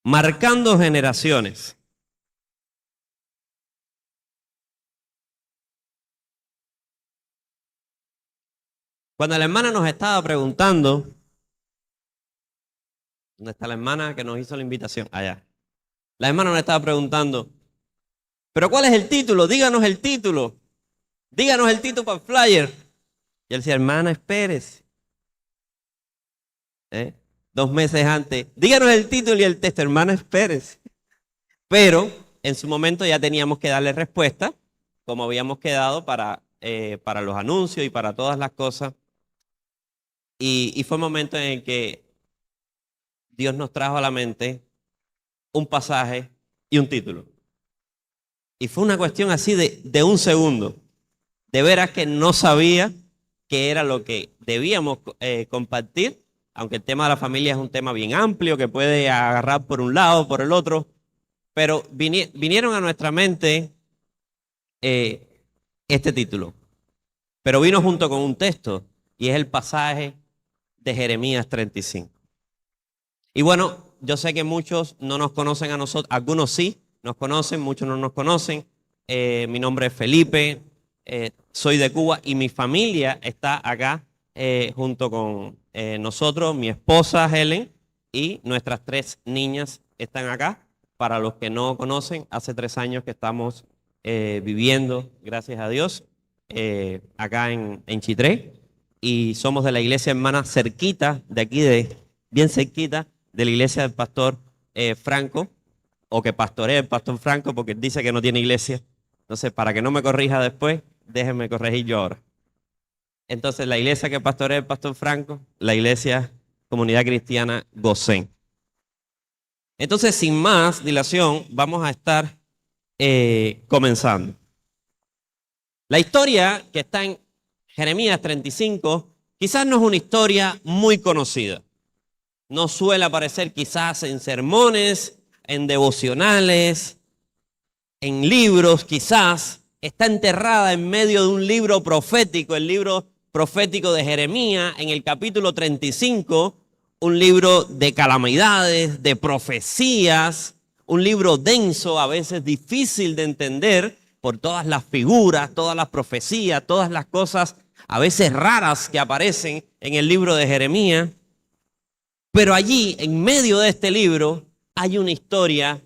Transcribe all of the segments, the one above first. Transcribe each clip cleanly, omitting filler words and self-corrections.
Marcando generaciones. Cuando la hermana nos estaba preguntando, ¿dónde está la hermana que nos hizo la invitación? Allá. La hermana nos estaba preguntando, ¿pero cuál es el título? Díganos el título. Díganos el título para el flyer. Y él decía, hermana, espérese. 2 meses antes, díganos el título y el texto, hermana, espérese. Pero en su momento ya teníamos que darle respuesta, como habíamos quedado para los anuncios y para todas las cosas. Y fue un momento en el que Dios nos trajo a la mente un pasaje y un título. Y fue una cuestión así de un segundo. De veras que no sabía qué era lo que debíamos compartir, aunque el tema de la familia es un tema bien amplio que puede agarrar por un lado, por el otro. Pero vinieron a nuestra mente este título. Pero vino junto con un texto y es el pasaje de Jeremías 35. Y bueno, yo sé que muchos no nos conocen a nosotros, algunos sí nos conocen, muchos no nos conocen. Mi nombre es Felipe, soy de Cuba y mi familia está acá junto con nosotros, mi esposa Helen y nuestras 3 niñas están acá. Para los que no conocen, hace 3 años que estamos viviendo, gracias a Dios, acá en Chitré. Y somos de la iglesia hermana cerquita, de aquí, bien cerquita, de la iglesia del pastor Franco, o que pastorea el pastor Franco, porque él dice que no tiene iglesia. Entonces, para que no me corrija después, déjenme corregir yo ahora. Entonces, la iglesia que pastorea el pastor Franco, la iglesia Comunidad Cristiana Gosén. Entonces, sin más dilación, vamos a estar comenzando. La historia que está en Jeremías 35 quizás no es una historia muy conocida. No suele aparecer quizás en sermones, en devocionales, en libros quizás. Está enterrada en medio de un libro profético, el libro profético de Jeremías, en el capítulo 35, un libro de calamidades, de profecías, un libro denso, a veces difícil de entender por todas las figuras, todas las profecías, todas las cosas a veces raras que aparecen en el libro de Jeremías. Pero allí, en medio de este libro, hay una historia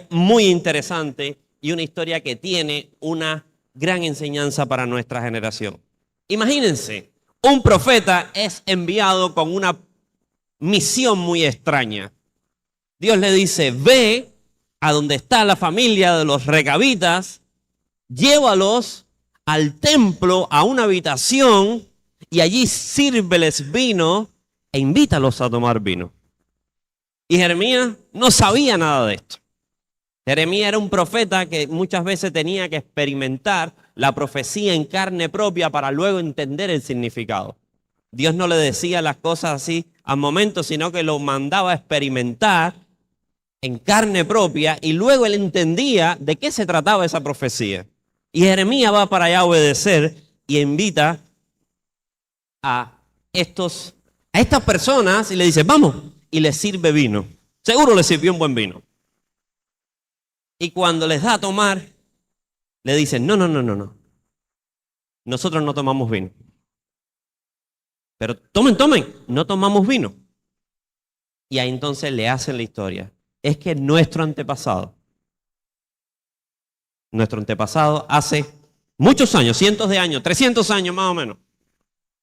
muy interesante y una historia que tiene una gran enseñanza para nuestra generación. Imagínense, un profeta es enviado con una misión muy extraña. Dios le dice, ve a donde está la familia de los recabitas, llévalos al templo, a una habitación, y allí sírveles vino e invítalos a tomar vino. Y Jeremías no sabía nada de esto. Jeremías era un profeta que muchas veces tenía que experimentar la profecía en carne propia para luego entender el significado. Dios no le decía las cosas así al momento, sino que lo mandaba a experimentar en carne propia y luego él entendía de qué se trataba esa profecía. Y Jeremías va para allá a obedecer y invita a estas personas y le dice, vamos, y les sirve vino. Seguro les sirvió un buen vino. Y cuando les da a tomar, le dicen, no. Nosotros no tomamos vino. Pero tomen, no tomamos vino. Y ahí entonces le hacen la historia. Es que nuestro antepasado hace muchos años, cientos de años, 300 años más o menos,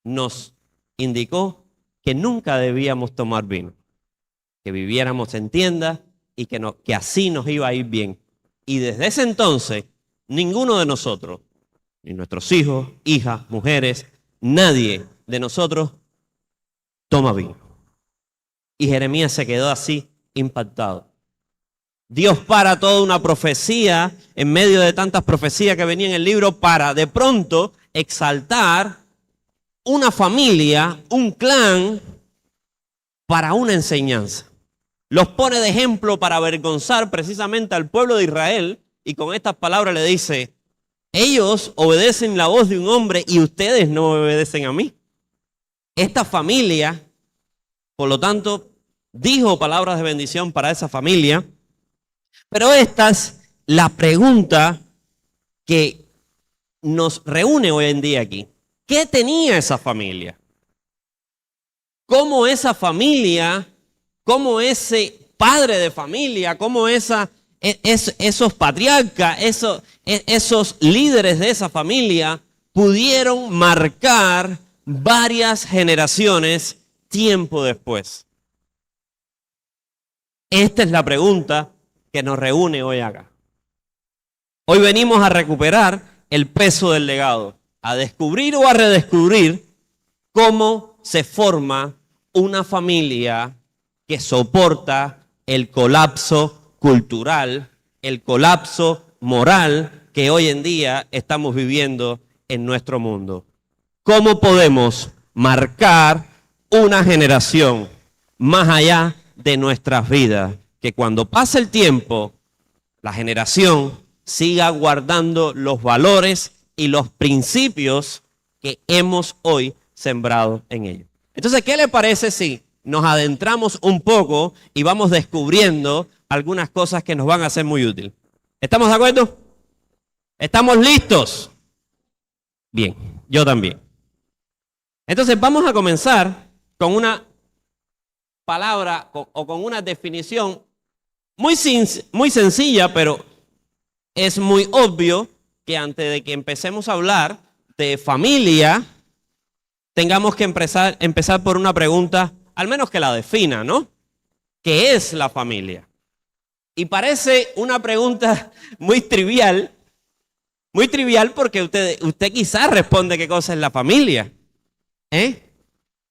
nos indicó que nunca debíamos tomar vino, que viviéramos en tiendas y que así nos iba a ir bien. Y desde ese entonces, ninguno de nosotros, ni nuestros hijos, hijas, mujeres, nadie de nosotros toma vino. Y Jeremías se quedó así impactado. Dios para toda una profecía, en medio de tantas profecías que venían en el libro, para de pronto exaltar una familia, un clan, para una enseñanza. Los pone de ejemplo para avergonzar precisamente al pueblo de Israel y con estas palabras le dice, Ellos obedecen la voz de un hombre y ustedes no me obedecen a mí. Esta familia, por lo tanto, dijo palabras de bendición para esa familia, pero esta es la pregunta que nos reúne hoy en día aquí. ¿Qué tenía esa familia? ¿Cómo esa familia, cómo ese padre de familia, cómo esos patriarcas, esos líderes de esa familia pudieron marcar varias generaciones tiempo después? Esta es la pregunta que nos reúne hoy acá. Hoy venimos a recuperar el peso del legado, a descubrir o a redescubrir cómo se forma una familia que soporta el colapso cultural, el colapso moral que hoy en día estamos viviendo en nuestro mundo. ¿Cómo podemos marcar una generación más allá de nuestras vidas? Que cuando pase el tiempo, la generación siga guardando los valores y los principios que hemos hoy sembrado en ellos. Entonces, ¿qué le parece si nos adentramos un poco y vamos descubriendo algunas cosas que nos van a ser muy útiles? ¿Estamos de acuerdo? ¿Estamos listos? Bien, yo también. Entonces, vamos a comenzar con una palabra o con una definición muy sencilla, pero es muy obvio que antes de que empecemos a hablar de familia, tengamos que empezar por una pregunta, al menos que la defina, ¿no? ¿Qué es la familia? Y parece una pregunta muy trivial porque usted quizás responde qué cosa es la familia,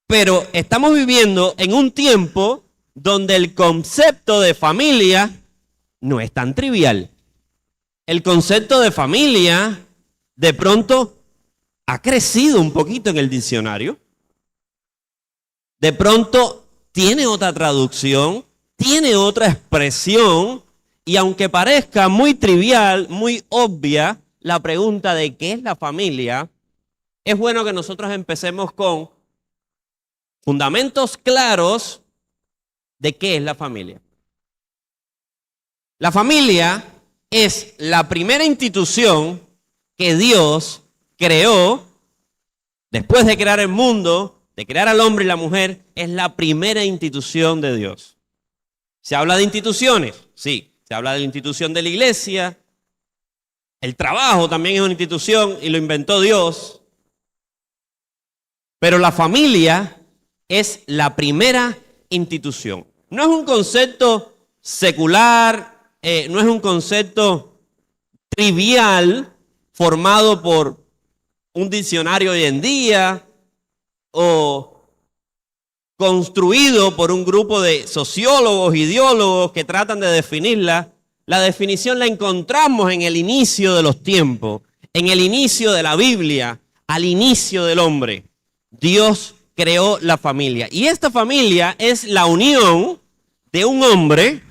Pero estamos viviendo en un tiempo donde el concepto de familia no es tan trivial. El concepto de familia de pronto ha crecido un poquito en el diccionario. De pronto tiene otra traducción, tiene otra expresión, y aunque parezca muy trivial, muy obvia, la pregunta de qué es la familia, es bueno que nosotros empecemos con fundamentos claros de qué es la familia. La familia es la primera institución que Dios creó después de crear el mundo, de crear al hombre y la mujer. Es la primera institución de Dios. ¿Se habla de instituciones? Sí. Se habla de la institución de la iglesia. El trabajo también es una institución y lo inventó Dios. Pero la familia es la primera institución. No es un concepto secular, no es un concepto trivial formado por un diccionario hoy en día o construido por un grupo de sociólogos, ideólogos que tratan de definirla. La definición la encontramos en el inicio de los tiempos, en el inicio de la Biblia, al inicio del hombre. Dios creó la familia. Y esta familia es la unión de un hombre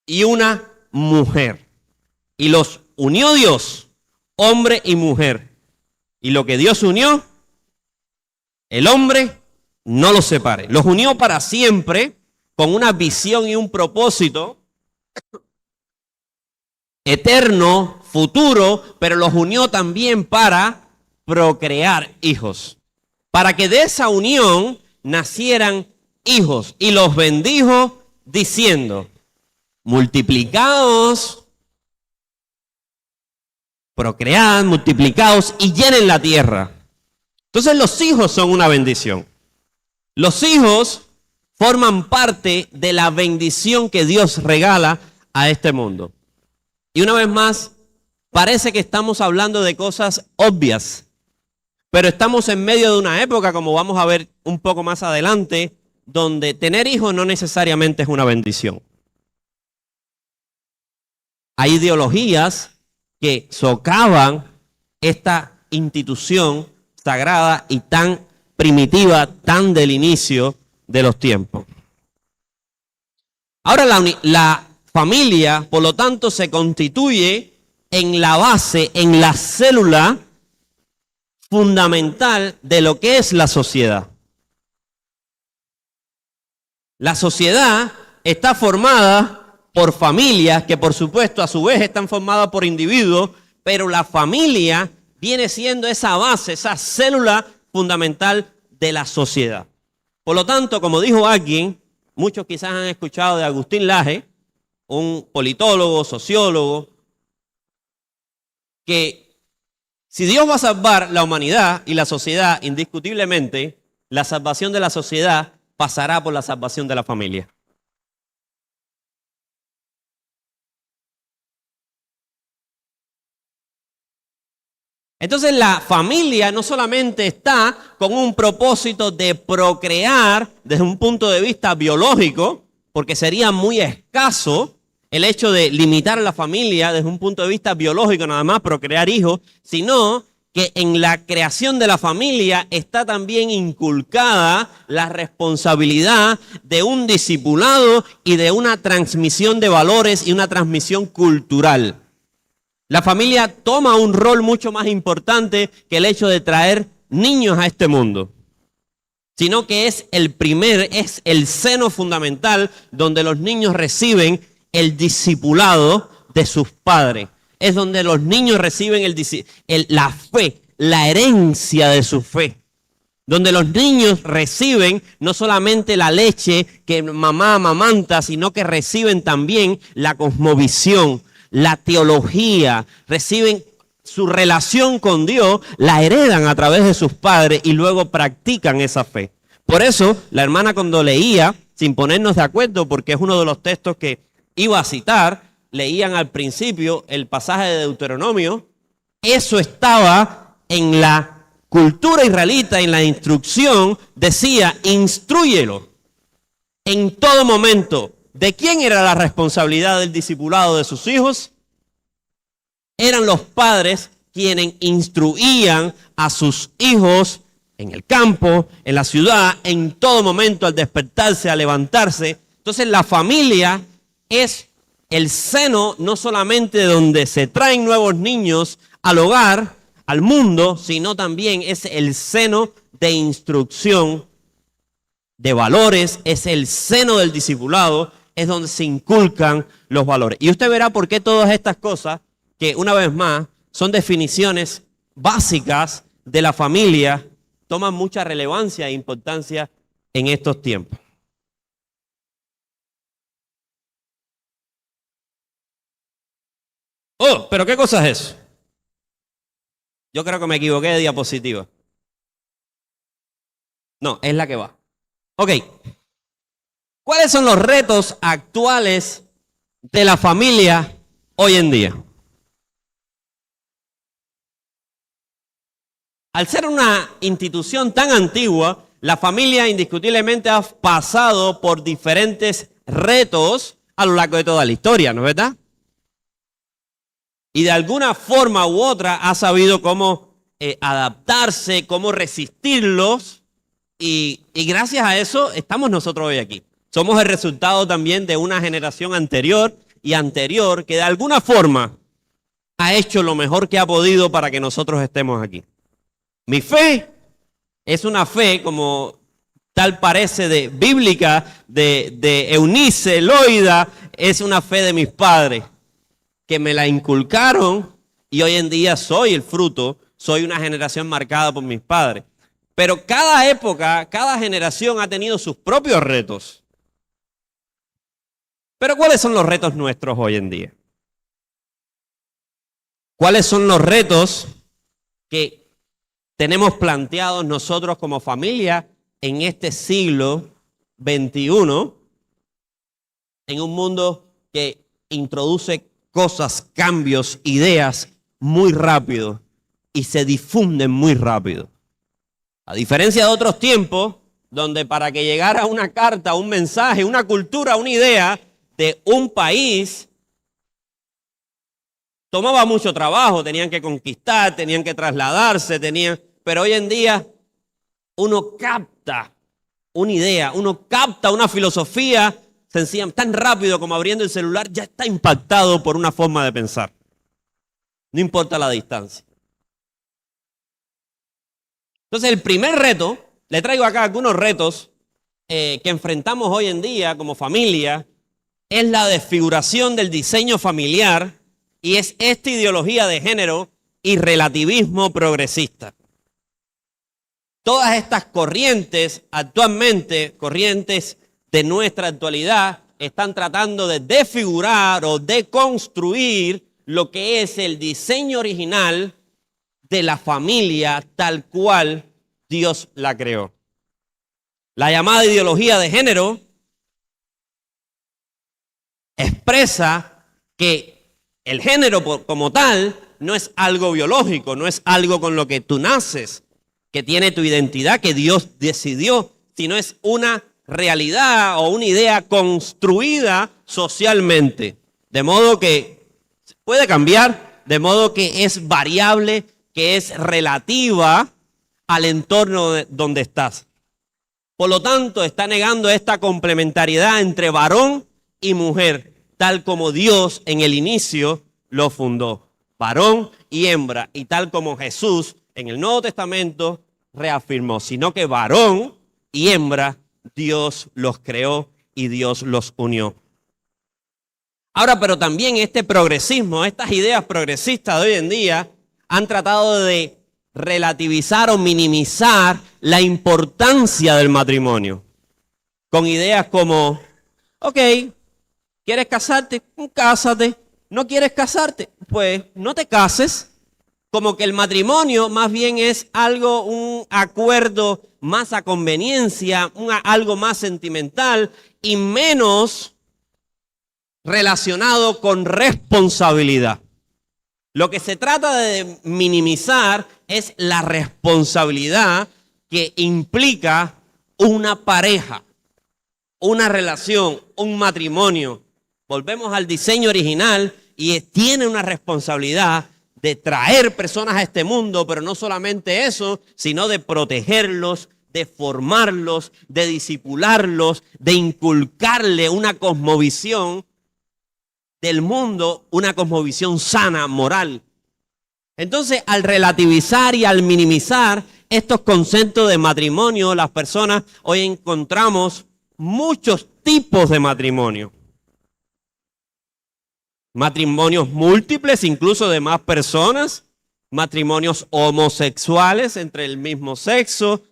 y una mujer. Y los unió Dios, hombre y mujer. Y lo que Dios unió, el hombre no los separe. Los unió para siempre con una visión y un propósito eterno, futuro, pero los unió también para procrear hijos. Para que de esa unión nacieran hijos. Y los bendijo diciendo: multiplicaos, procread, multiplicaos y llenen la tierra. Entonces los hijos son una bendición. Los hijos forman parte de la bendición que Dios regala a este mundo. Y una vez más, parece que estamos hablando de cosas obvias, pero estamos en medio de una época, como vamos a ver un poco más adelante, donde tener hijos no necesariamente es una bendición. Hay ideologías que socavan esta institución sagrada y tan primitiva, tan del inicio de los tiempos. Ahora la familia, por lo tanto, se constituye en la base, en la célula fundamental de lo que es la sociedad. La sociedad está formada por familias que por supuesto a su vez están formadas por individuos, pero la familia viene siendo esa base, esa célula fundamental de la sociedad. Por lo tanto, como dijo alguien, muchos quizás han escuchado de Agustín Laje, un politólogo, sociólogo, que si Dios va a salvar la humanidad y la sociedad, indiscutiblemente, la salvación de la sociedad pasará por la salvación de la familia. Entonces la familia no solamente está con un propósito de procrear desde un punto de vista biológico, porque sería muy escaso el hecho de limitar a la familia desde un punto de vista biológico, nada más procrear hijos, sino que en la creación de la familia está también inculcada la responsabilidad de un discipulado y de una transmisión de valores y una transmisión cultural. La familia toma un rol mucho más importante que el hecho de traer niños a este mundo, sino que es el seno fundamental donde los niños reciben el discipulado de sus padres. Es donde los niños reciben la fe, la herencia de su fe. Donde los niños reciben no solamente la leche que mamá amamanta, sino que reciben también la cosmovisión, la teología, reciben su relación con Dios, la heredan a través de sus padres y luego practican esa fe. Por eso, la hermana cuando leía, sin ponernos de acuerdo, porque es uno de los textos que iba a citar, leían al principio el pasaje de Deuteronomio, eso estaba en la cultura israelita, en la instrucción, decía, instrúyelo en todo momento. ¿De quién era la responsabilidad del discipulado de sus hijos? Eran los padres quienes instruían a sus hijos en el campo, en la ciudad, en todo momento, al despertarse, al levantarse. Entonces la familia es el seno no solamente donde se traen nuevos niños al hogar, al mundo, sino también es el seno de instrucción, de valores, es el seno del discipulado, es donde se inculcan los valores. Y usted verá por qué todas estas cosas, que una vez más son definiciones básicas de la familia, toman mucha relevancia e importancia en estos tiempos. Oh, pero ¿qué cosa es eso? Yo creo que me equivoqué de diapositiva. No, es la que va. Ok. ¿Cuáles son los retos actuales de la familia hoy en día? Al ser una institución tan antigua, la familia indiscutiblemente ha pasado por diferentes retos a lo largo de toda la historia, ¿no es verdad? Y de alguna forma u otra ha sabido cómo adaptarse, cómo resistirlos, y gracias a eso estamos nosotros hoy aquí. Somos el resultado también de una generación anterior y anterior que de alguna forma ha hecho lo mejor que ha podido para que nosotros estemos aquí. Mi fe es una fe, como tal parece, de bíblica, de Eunice, Loida, es una fe de mis padres, que me la inculcaron y hoy en día soy el fruto, soy una generación marcada por mis padres. Pero cada época, cada generación ha tenido sus propios retos. Pero ¿cuáles son los retos nuestros hoy en día? ¿Cuáles son los retos que tenemos planteados nosotros como familia en este siglo XXI, en un mundo que introduce cosas, cambios, ideas muy rápido y se difunden muy rápido? A diferencia de otros tiempos, donde para que llegara una carta, un mensaje, una cultura, una idea de un país, tomaba mucho trabajo, tenían que conquistar, tenían que trasladarse, pero hoy en día uno capta una idea, uno capta una filosofía sencilla, tan rápido como abriendo el celular, ya está impactado por una forma de pensar. no importa la distancia. Entonces el primer reto, le traigo acá algunos retos que enfrentamos hoy en día como familia, es la desfiguración del diseño familiar y es esta ideología de género y relativismo progresista. Todas estas corrientes actualmente, corrientes de nuestra actualidad, están tratando de desfigurar o deconstruir lo que es el diseño original de la familia tal cual Dios la creó. La llamada ideología de género expresa que el género como tal no es algo biológico, no es algo con lo que tú naces, que tiene tu identidad, que Dios decidió, sino es una realidad o una idea construida socialmente, de modo que puede cambiar, de modo que es variable, que es relativa al entorno donde estás. Por lo tanto, está negando esta complementariedad entre varón y mujer, tal como Dios en el inicio lo fundó. Varón y hembra, y tal como Jesús en el Nuevo Testamento reafirmó, sino que varón y hembra Dios los creó y Dios los unió. Ahora, pero también este progresismo, estas ideas progresistas de hoy en día han tratado de relativizar o minimizar la importancia del matrimonio. Con ideas como, ok, ¿quieres casarte? Cásate. ¿No quieres casarte? Pues no te cases. Como que el matrimonio más bien es algo, un acuerdo más a conveniencia, algo más sentimental y menos relacionado con responsabilidad. Lo que se trata de minimizar es la responsabilidad que implica una pareja, una relación, un matrimonio. Volvemos al diseño original y tiene una responsabilidad de traer personas a este mundo, pero no solamente eso, sino de protegerlos, de formarlos, de discipularlos, de inculcarle una cosmovisión del mundo, una cosmovisión sana, moral. Entonces, al relativizar y al minimizar estos conceptos de matrimonio, las personas hoy encontramos muchos tipos de matrimonio. Matrimonios múltiples, incluso de más personas, matrimonios homosexuales entre el mismo sexo,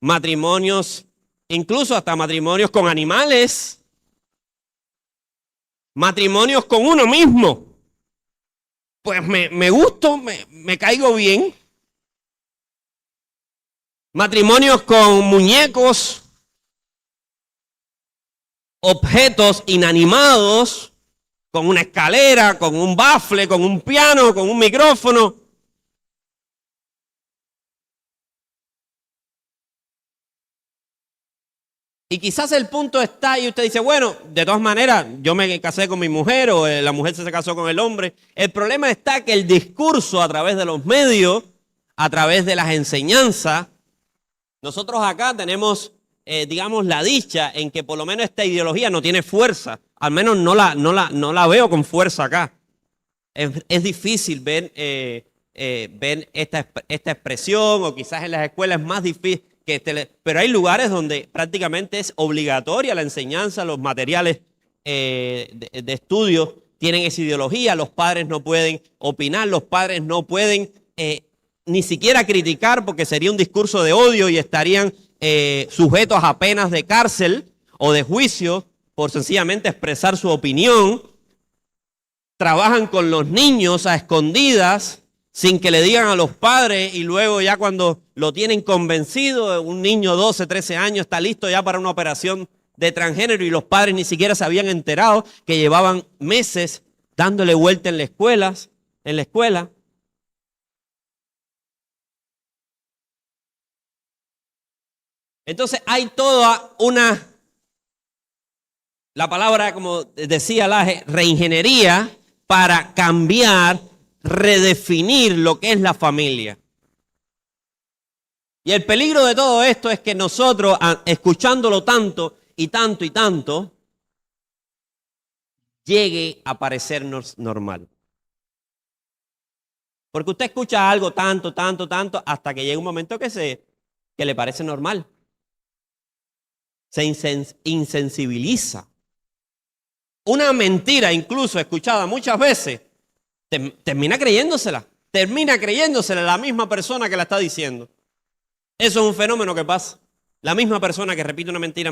matrimonios, incluso hasta matrimonios con animales, matrimonios con uno mismo. Pues me gusto, me caigo bien. Matrimonios con muñecos, objetos inanimados, con una escalera, con un bafle, con un piano, con un micrófono. Y quizás el punto está y usted dice, bueno, de todas maneras, yo me casé con mi mujer o la mujer se casó con el hombre. El problema está que el discurso a través de los medios, a través de las enseñanzas, nosotros acá tenemos, digamos, la dicha en que por lo menos esta ideología no tiene fuerza. Al menos no la veo con fuerza acá. Es difícil ver esta expresión, o quizás en las escuelas es más difícil. Pero hay lugares donde prácticamente es obligatoria la enseñanza, los materiales de estudio tienen esa ideología, los padres no pueden opinar, los padres no pueden ni siquiera criticar porque sería un discurso de odio y estarían sujetos a penas de cárcel o de juicio por sencillamente expresar su opinión. Trabajan con los niños a escondidas sin que le digan a los padres y luego ya cuando lo tienen convencido, un niño 12, 13 años está listo ya para una operación de transgénero y los padres ni siquiera se habían enterado que llevaban meses dándole vuelta en la escuela. Entonces hay toda la palabra, como decía Laje, reingeniería para cambiar, redefinir lo que es la familia. Y el peligro de todo esto es que nosotros, escuchándolo tanto y tanto y tanto, llegue a parecernos normal. Porque usted escucha algo tanto, hasta que llega un momento que le parece normal. Se insensibiliza. Una mentira, incluso escuchada muchas veces, termina creyéndosela. Termina creyéndosela la misma persona que la está diciendo. Eso es un fenómeno que pasa. La misma persona que repite una mentira,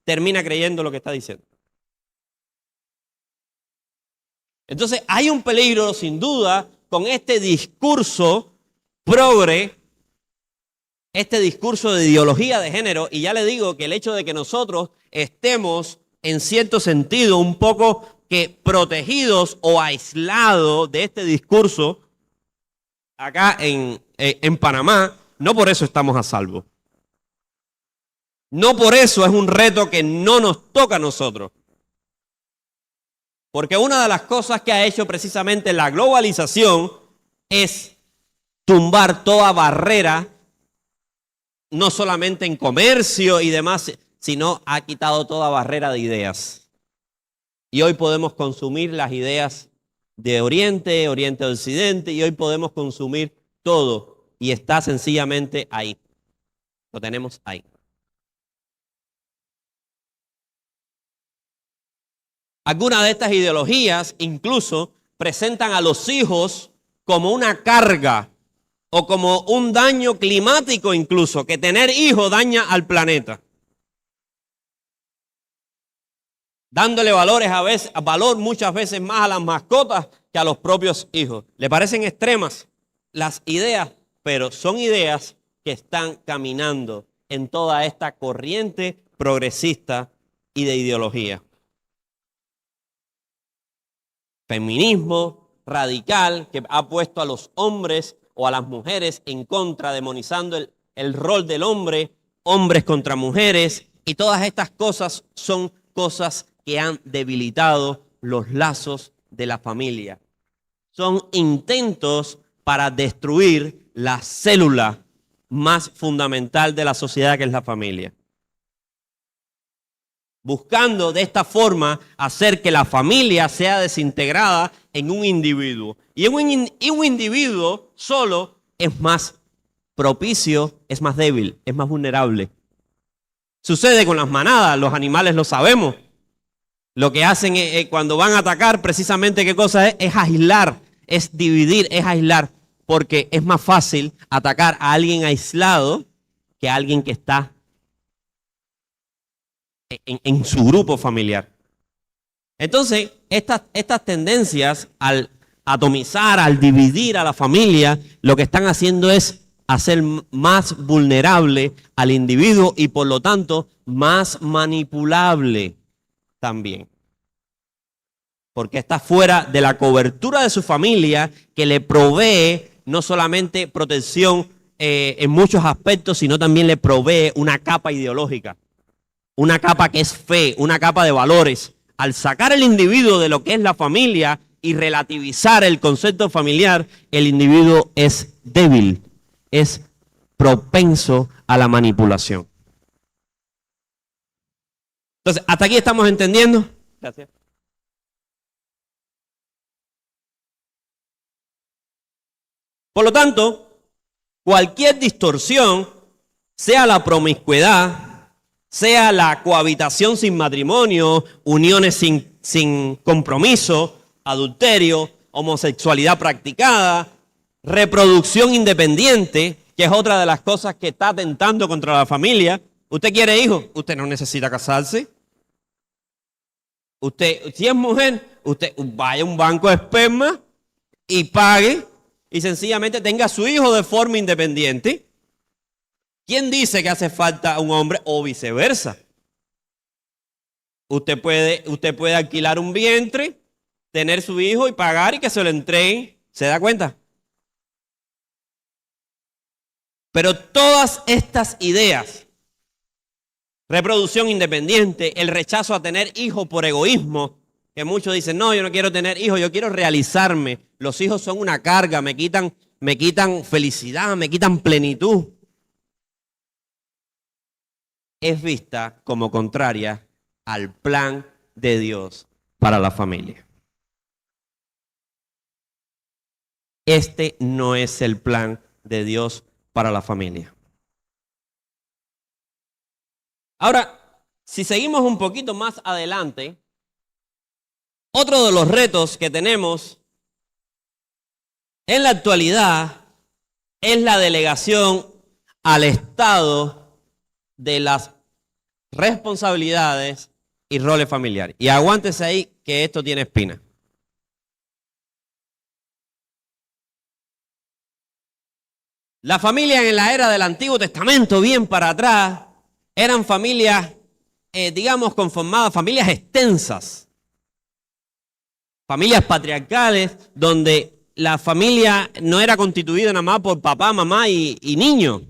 termina creyendo lo que está diciendo. Entonces hay un peligro, sin duda, con este discurso progre, este discurso de ideología de género, y ya le digo que el hecho de que nosotros estemos en cierto sentido un poco que protegidos o aislados de este discurso acá en Panamá, no por eso estamos a salvo. No por eso es un reto que no nos toca a nosotros. Porque una de las cosas que ha hecho precisamente la globalización es tumbar toda barrera, no solamente en comercio y demás, sino ha quitado toda barrera de ideas. Y hoy podemos consumir las ideas de Oriente, Oriente a Occidente, y hoy podemos consumir todo. Y está sencillamente ahí. Lo tenemos ahí. Algunas de estas ideologías incluso presentan a los hijos como una carga o como un daño climático incluso, que tener hijos daña al planeta. Dándole valor muchas veces más a las mascotas que a los propios hijos. ¿Le parecen extremas las ideas? Pero son ideas que están caminando en toda esta corriente progresista y de ideología. Feminismo radical que ha puesto a los hombres o a las mujeres en contra, demonizando el rol del hombre, hombres contra mujeres, y todas estas cosas son cosas que han debilitado los lazos de la familia. Son intentos para destruir la célula más fundamental de la sociedad, que es la familia. Buscando de esta forma hacer que la familia sea desintegrada en un individuo. Y un individuo solo es más propicio, es más débil, es más vulnerable. Sucede con las manadas, los animales lo sabemos. Lo que hacen cuando van a atacar, precisamente, ¿qué cosa es? Es aislar, es dividir, es aislar. Porque es más fácil atacar a alguien aislado que a alguien que está en su grupo familiar. Entonces, estas tendencias al atomizar, al dividir a la familia, lo que están haciendo es hacer más vulnerable al individuo y por lo tanto más manipulable también. Porque está fuera de la cobertura de su familia, que le provee no solamente protección en muchos aspectos, sino también le provee una capa ideológica. Una capa que es fe, una capa de valores. Al sacar el individuo de lo que es la familia y relativizar el concepto familiar, el individuo es débil, es propenso a la manipulación. Entonces, ¿hasta aquí estamos entendiendo? Gracias. Por lo tanto, cualquier distorsión, sea la promiscuidad, sea la cohabitación sin matrimonio, uniones sin compromiso, adulterio, homosexualidad practicada, reproducción independiente, que es otra de las cosas que está atentando contra la familia. ¿Usted quiere hijos? Usted no necesita casarse. Usted, si es mujer, usted vaya a un banco de esperma y pague y sencillamente tenga a su hijo de forma independiente. ¿Quién dice que hace falta un hombre o viceversa? Usted puede alquilar un vientre, tener su hijo y pagar y que se lo entreguen. ¿Se da cuenta? Pero todas estas ideas, reproducción independiente, el rechazo a tener hijos por egoísmo, que muchos dicen, no, yo no quiero tener hijos, yo quiero realizarme. Los hijos son una carga, me quitan felicidad, me quitan plenitud. Es vista como contraria al plan de Dios para la familia. este no es el plan de Dios para la familia. Ahora, si seguimos un poquito más adelante, otro de los retos que tenemos en la actualidad es la delegación al Estado de las responsabilidades y roles familiares. Y aguántese ahí que esto tiene espina. La familia en la era del Antiguo Testamento, bien para atrás, eran familias, digamos, conformadas, familias extensas. Familias patriarcales, donde la familia no era constituida nada más por papá, mamá y niños.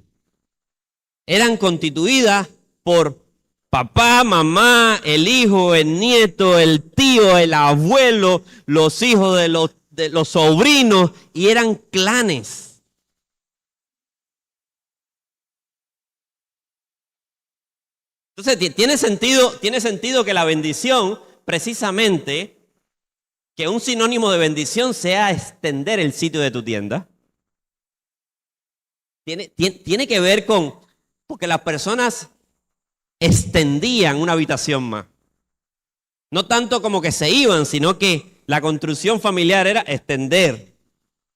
Eran constituidas por papá, mamá, el hijo, el nieto, el tío, el abuelo, los hijos de los sobrinos, y eran clanes. Entonces, tiene sentido que la bendición, precisamente, que un sinónimo de bendición sea extender el sitio de tu tienda. Tiene que ver con, porque las personas extendían una habitación más. No tanto como que se iban, sino que la construcción familiar era extender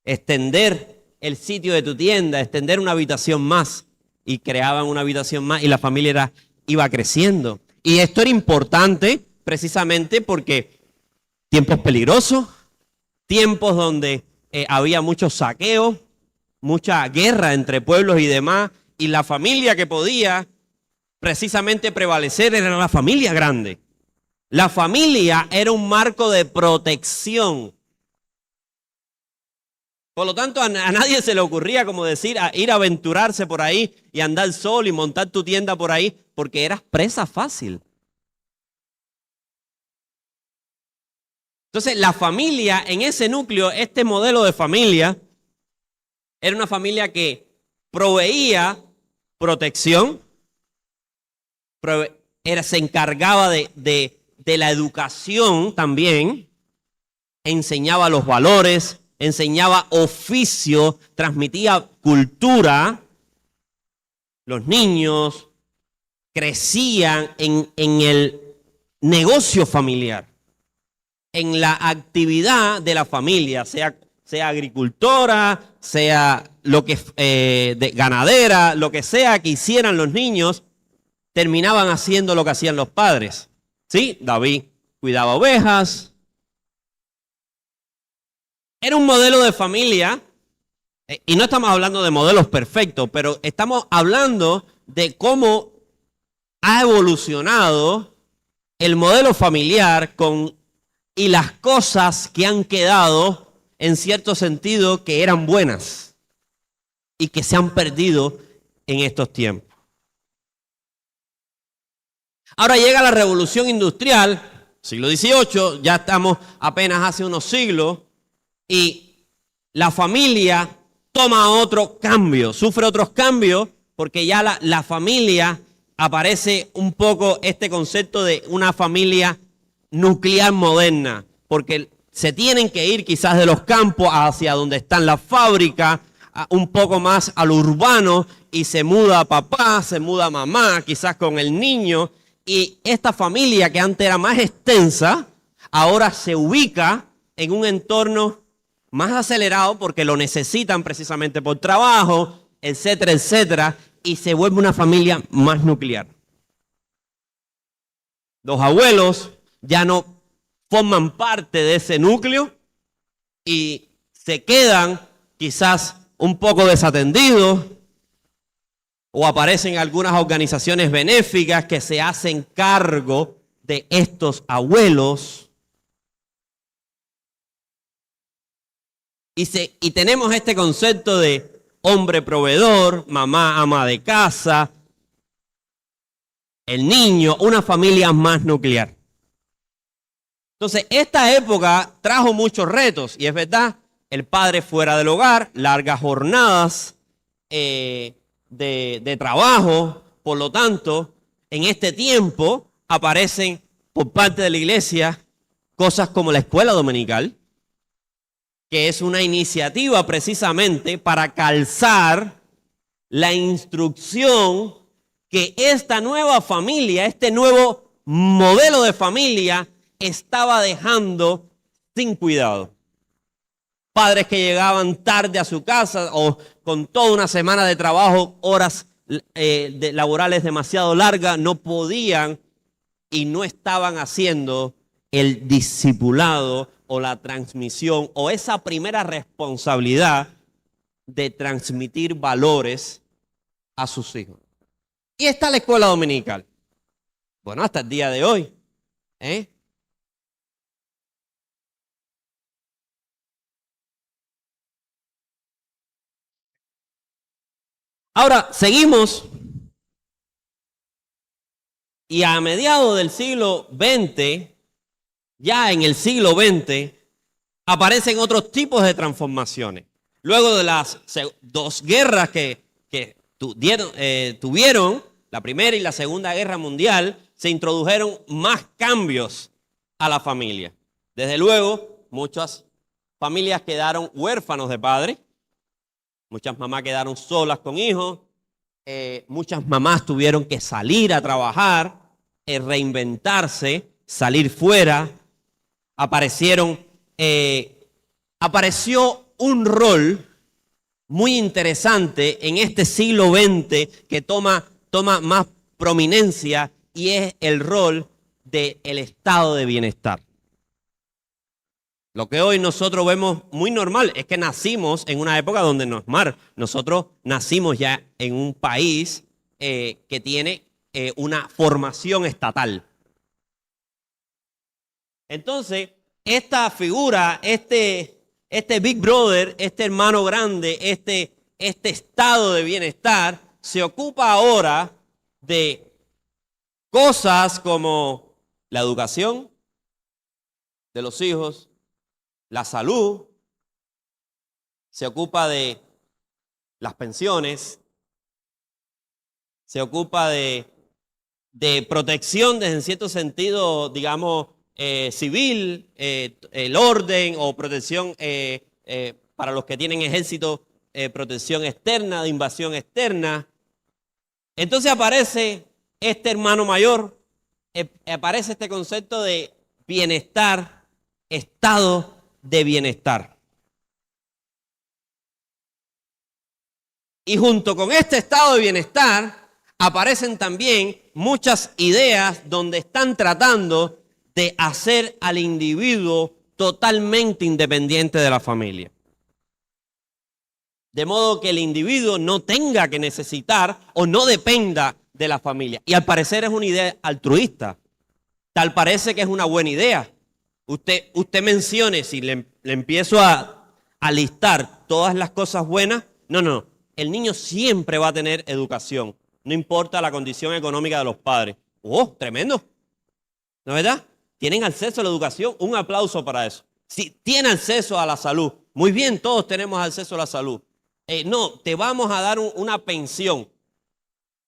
el sitio de tu tienda, extender una habitación más. Y creaban una habitación más y la familia iba creciendo. Y esto era importante precisamente porque tiempos peligrosos, tiempos donde había muchos saqueos, mucha guerra entre pueblos y demás, y la familia que podía precisamente prevalecer era la familia grande. La familia era un marco de protección. Por lo tanto, a nadie se le ocurría, como decir, ir a aventurarse por ahí y andar solo y montar tu tienda por ahí, porque eras presa fácil. Entonces, la familia, en ese núcleo, este modelo de familia, era una familia que proveía protección, se encargaba de la educación también, enseñaba los valores, enseñaba oficio, transmitía cultura. Los niños crecían en el negocio familiar, en la actividad de la familia, sea agricultora, sea lo que ganadera, lo que sea que hicieran los niños, terminaban haciendo lo que hacían los padres. ¿Sí? David cuidaba ovejas. Era un modelo de familia, y no estamos hablando de modelos perfectos, pero estamos hablando de cómo ha evolucionado el modelo familiar y las cosas que han quedado, en cierto sentido, que eran buenas y que se han perdido en estos tiempos. Ahora llega la revolución industrial, siglo XVIII, ya estamos apenas hace unos siglos, y la familia toma otro cambio, sufre otros cambios, porque ya la familia aparece un poco este concepto de una familia nuclear moderna, porque se tienen que ir quizás de los campos hacia donde están las fábricas, un poco más al urbano, y se muda papá, se muda mamá, quizás con el niño, y esta familia que antes era más extensa, ahora se ubica en un entorno más acelerado porque lo necesitan precisamente por trabajo, etcétera, etcétera, y se vuelve una familia más nuclear. Los abuelos ya no forman parte de ese núcleo y se quedan quizás un poco desatendidos, o aparecen algunas organizaciones benéficas que se hacen cargo de estos abuelos. Y tenemos este concepto de hombre proveedor, mamá ama de casa, el niño, una familia más nuclear. Entonces, esta época trajo muchos retos, y es verdad, el padre fuera del hogar, largas jornadas de trabajo. Por lo tanto, en este tiempo aparecen por parte de la iglesia cosas como la escuela dominical, que es una iniciativa precisamente para calzar la instrucción que esta nueva familia, este nuevo modelo de familia estaba dejando sin cuidado. Padres que llegaban tarde a su casa o con toda una semana de trabajo, horas laborales demasiado largas, no podían y no estaban haciendo el discipulado o la transmisión o esa primera responsabilidad de transmitir valores a sus hijos. Y está la escuela dominical. Bueno, hasta el día de hoy. Ahora, seguimos. Y a mediados del siglo XX, ya en el siglo XX, aparecen otros tipos de transformaciones. Luego de las dos guerras que tuvieron, la Primera y la Segunda Guerra Mundial, se introdujeron más cambios a la familia. Desde luego, muchas familias quedaron huérfanos de padre, muchas mamás quedaron solas con hijos, muchas mamás tuvieron que salir a trabajar, reinventarse, salir fuera. Apareció un rol muy interesante en este siglo XX que toma más prominencia y es el rol del estado de bienestar. Lo que hoy nosotros vemos muy normal es que nacimos en una época donde no es mal. Nosotros nacimos ya en un país que tiene una formación estatal. Entonces, esta figura, este Big Brother, este hermano grande, este estado de bienestar, se ocupa ahora de cosas como la educación de los hijos, la salud, se ocupa de las pensiones, se ocupa de protección desde en cierto sentido, digamos, civil, el orden o protección para los que tienen ejército, protección externa, de invasión externa. Entonces aparece este hermano mayor, aparece este concepto de bienestar, estado de bienestar. Y junto con este estado de bienestar aparecen también muchas ideas donde están tratando de hacer al individuo totalmente independiente de la familia. De modo que el individuo no tenga que necesitar o no dependa de la familia. Y al parecer es una idea altruista. Tal parece que es una buena idea. Usted mencione, si le empiezo a listar todas las cosas buenas, no. El niño siempre va a tener educación, no importa la condición económica de los padres. ¡Oh, tremendo! ¿No es verdad? Tienen acceso a la educación, un aplauso para eso. Si tiene acceso a la salud, muy bien, todos tenemos acceso a la salud. No, te vamos a dar una pensión.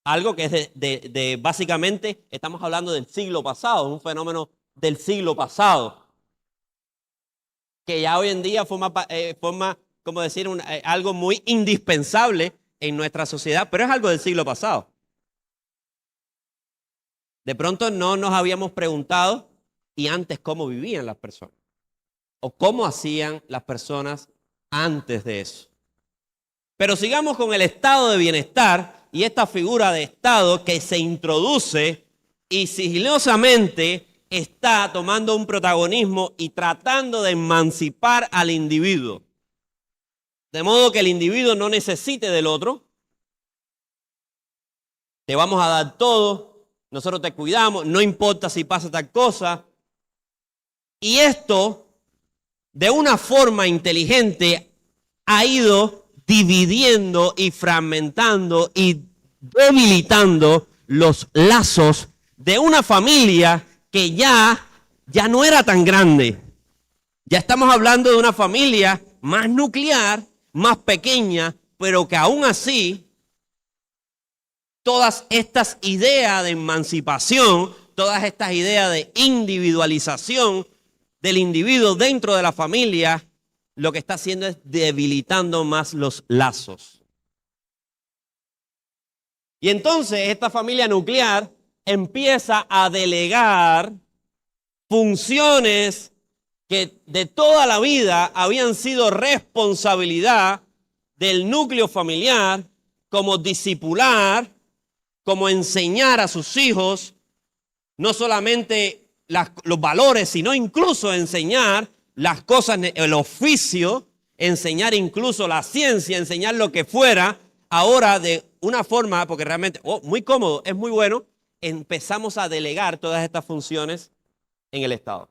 Algo que es básicamente, estamos hablando del siglo pasado, un fenómeno del siglo pasado. Que ya hoy en día forma como decir, algo muy indispensable en nuestra sociedad, pero es algo del siglo pasado. De pronto no nos habíamos preguntado, ¿y antes cómo vivían las personas? ¿O cómo hacían las personas antes de eso? Pero sigamos con el estado de bienestar y esta figura de estado que se introduce y sigilosamente está tomando un protagonismo y tratando de emancipar al individuo. De modo que el individuo no necesite del otro. Te vamos a dar todo, nosotros te cuidamos, no importa si pasa tal cosa. Y esto, de una forma inteligente, ha ido dividiendo y fragmentando y debilitando los lazos de una familia que ya no era tan grande. Ya estamos hablando de una familia más nuclear, más pequeña, pero que aún así, todas estas ideas de emancipación, todas estas ideas de individualización del individuo dentro de la familia, lo que está haciendo es debilitando más los lazos. Y entonces esta familia nuclear empieza a delegar funciones que de toda la vida habían sido responsabilidad del núcleo familiar, como discipular, como enseñar a sus hijos, no solamente los valores, sino incluso enseñar las cosas, el oficio, enseñar incluso la ciencia, enseñar lo que fuera. Ahora de una forma, porque realmente, muy cómodo, es muy bueno, empezamos a delegar todas estas funciones en el Estado.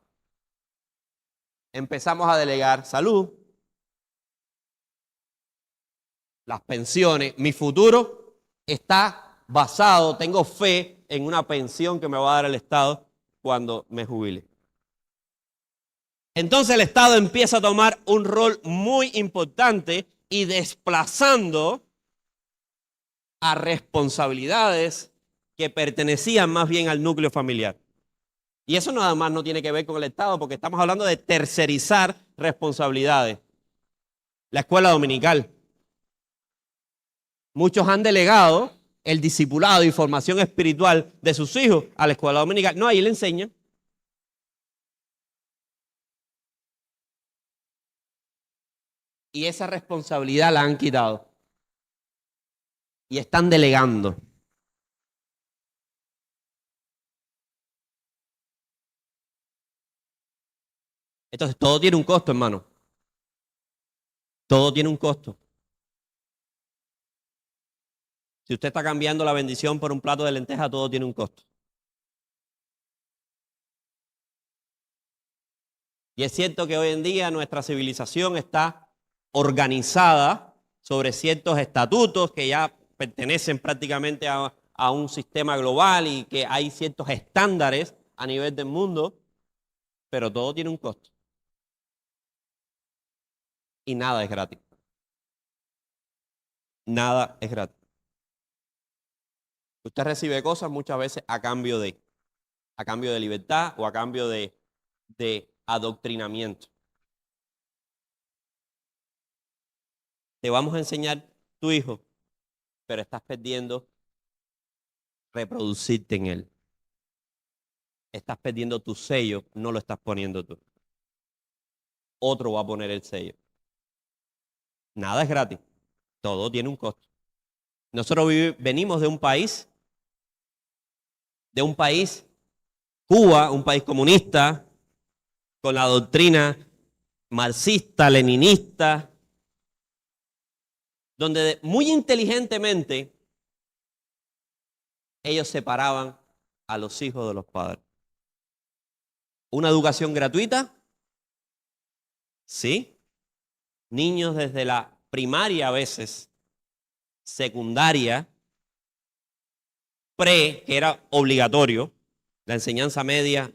Empezamos a delegar salud, las pensiones. Mi futuro está basado, tengo fe en una pensión que me va a dar el Estado cuando me jubile. Entonces el Estado empieza a tomar un rol muy importante y desplazando a responsabilidades que pertenecían más bien al núcleo familiar. Y eso nada más no tiene que ver con el Estado, porque estamos hablando de tercerizar responsabilidades. La escuela dominical. Muchos han delegado el discipulado y formación espiritual de sus hijos a la escuela dominical. No, ahí le enseñan. Y esa responsabilidad la han quitado. Y están delegando. Entonces, todo tiene un costo, hermano. Todo tiene un costo. Si usted está cambiando la bendición por un plato de lenteja, todo tiene un costo. Y es cierto que hoy en día nuestra civilización está organizada sobre ciertos estatutos que ya pertenecen prácticamente a un sistema global y que hay ciertos estándares a nivel del mundo, pero todo tiene un costo. Y nada es gratis. Nada es gratis. Usted recibe cosas muchas veces a cambio de libertad o a cambio de adoctrinamiento. Te vamos a enseñar tu hijo, pero estás perdiendo reproducirte en él. Estás perdiendo tu sello, no lo estás poniendo tú. Otro va a poner el sello. Nada es gratis, todo tiene un costo. Nosotros venimos de un país, Cuba, un país comunista, con la doctrina marxista, leninista, donde muy inteligentemente ellos separaban a los hijos de los padres. Una educación gratuita, sí. Niños desde la primaria a veces, secundaria, que era obligatorio, la enseñanza media,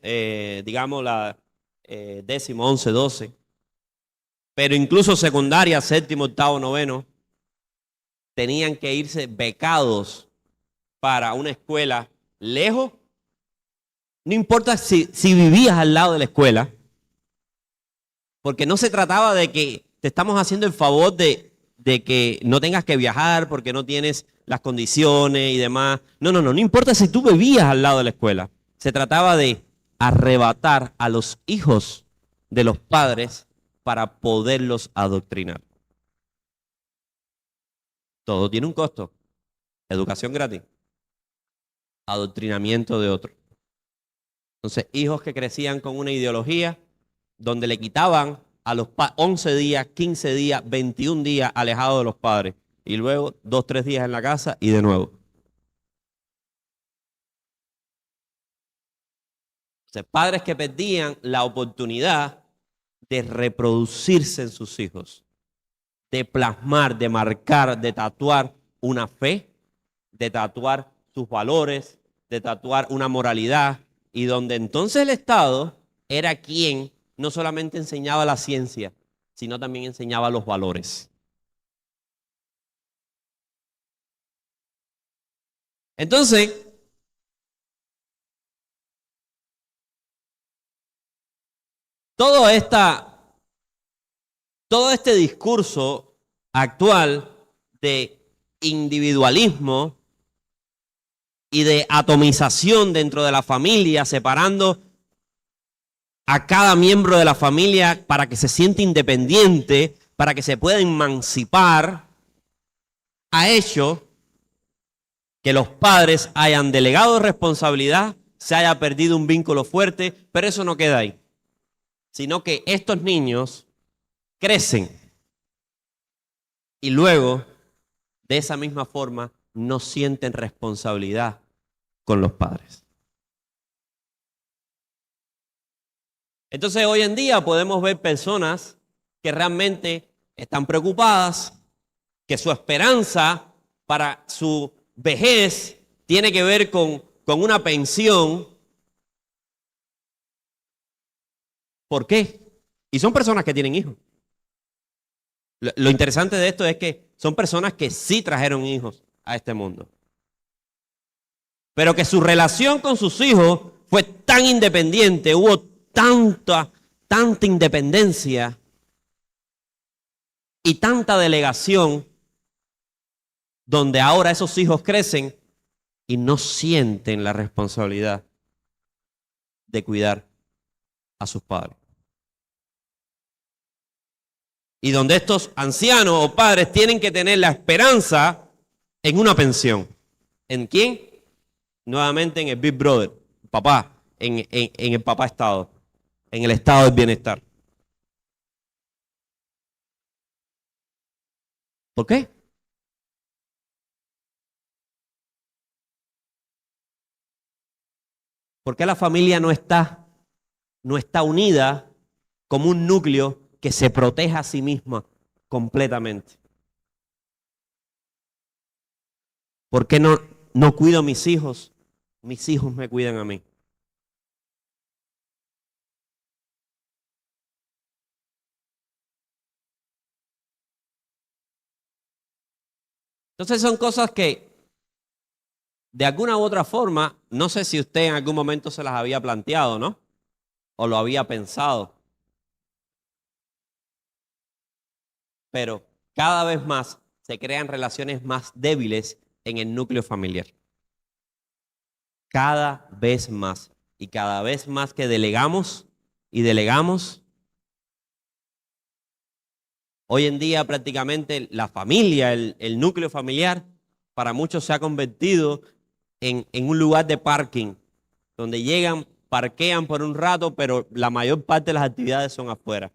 digamos la 10º, 11, 12, pero incluso secundaria, 7º, 8º, 9, tenían que irse becados para una escuela lejos. No importa si vivías al lado de la escuela, porque no se trataba de que te estamos haciendo el favor de que no tengas que viajar porque no tienes las condiciones y demás. No importa si tú vivías al lado de la escuela. Se trataba de arrebatar a los hijos de los padres para poderlos adoctrinar. Todo tiene un costo. Educación gratis. Adoctrinamiento de otro. Entonces, hijos que crecían con una ideología donde le quitaban a los 11 días, 15 días, 21 días alejados de los padres. Y luego 2, 3 días en la casa y de nuevo. Entonces, padres que perdían la oportunidad de reproducirse en sus hijos, de plasmar, de marcar, de tatuar una fe, de tatuar sus valores, de tatuar una moralidad, y donde entonces el Estado era quien no solamente enseñaba la ciencia, sino también enseñaba los valores. Entonces, toda esta todo este discurso actual de individualismo y de atomización dentro de la familia, separando a cada miembro de la familia para que se sienta independiente, para que se pueda emancipar, ha hecho que los padres hayan delegado responsabilidad, se haya perdido un vínculo fuerte, pero eso no queda ahí, sino que estos niños crecen y luego, de esa misma forma, no sienten responsabilidad con los padres. Entonces, hoy en día podemos ver personas que realmente están preocupadas, que su esperanza para su vejez tiene que ver con una pensión. ¿Por qué? Y son personas que tienen hijos. Lo interesante de esto es que son personas que sí trajeron hijos a este mundo. Pero que su relación con sus hijos fue tan independiente, hubo tanta independencia y tanta delegación, donde ahora esos hijos crecen y no sienten la responsabilidad de cuidar a sus padres. Y donde estos ancianos o padres tienen que tener la esperanza en una pensión. ¿En quién? Nuevamente en el Big Brother, papá, en el papá Estado, en el estado del bienestar. ¿Por qué? Porque la familia no está unida como un núcleo que se proteja a sí misma completamente. ¿Por qué no cuido a mis hijos? Mis hijos me cuidan a mí. Entonces son cosas que de alguna u otra forma, no sé si usted en algún momento se las había planteado, ¿no? O lo había pensado. Pero cada vez más se crean relaciones más débiles en el núcleo familiar. Cada vez más. Y cada vez más que delegamos y delegamos. Hoy en día prácticamente la familia, el núcleo familiar, para muchos se ha convertido en un lugar de parking, donde llegan, parquean por un rato, pero la mayor parte de las actividades son afuera.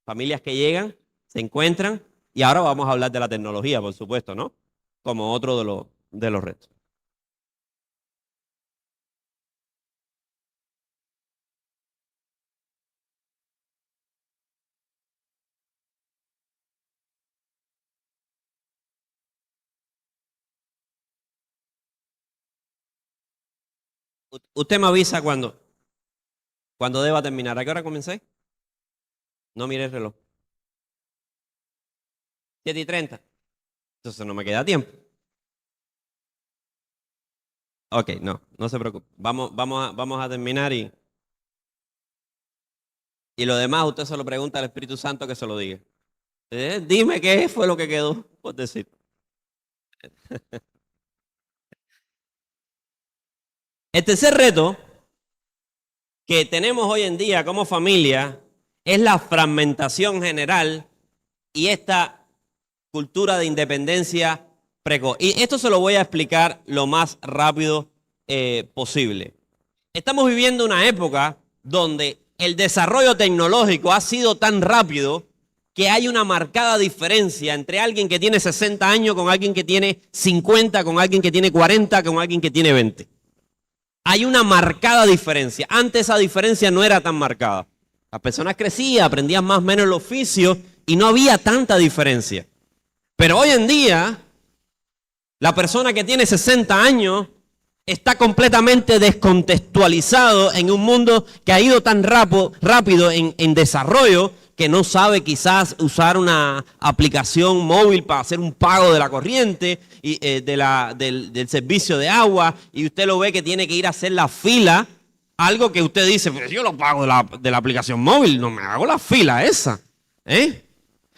Familias que llegan, se encuentran, y ahora vamos a hablar de la tecnología, por supuesto, ¿no? Como otro de los retos. Usted me avisa cuando deba terminar. ¿A qué hora comencé? No mire el reloj. 7:30. Entonces no me queda tiempo. Ok, no se preocupe. Vamos a terminar y lo demás usted se lo pregunta al Espíritu Santo que se lo diga. Dime qué fue lo que quedó por decir. El tercer reto que tenemos hoy en día como familia es la fragmentación general y esta cultura de independencia precoz. Y esto se lo voy a explicar lo más rápido posible. Estamos viviendo una época donde el desarrollo tecnológico ha sido tan rápido que hay una marcada diferencia entre alguien que tiene 60 años con alguien que tiene 50, con alguien que tiene 40, con alguien que tiene 20. Hay una marcada diferencia. Antes esa diferencia no era tan marcada. Las personas crecían, aprendían más o menos el oficio y no había tanta diferencia. Pero hoy en día, la persona que tiene 60 años está completamente descontextualizado en un mundo que ha ido tan rápido en desarrollo que no sabe quizás usar una aplicación móvil para hacer un pago de la corriente y del servicio de agua, y usted lo ve que tiene que ir a hacer la fila, algo que usted dice, pues yo lo pago de la aplicación móvil, no me hago la fila esa, ¿eh?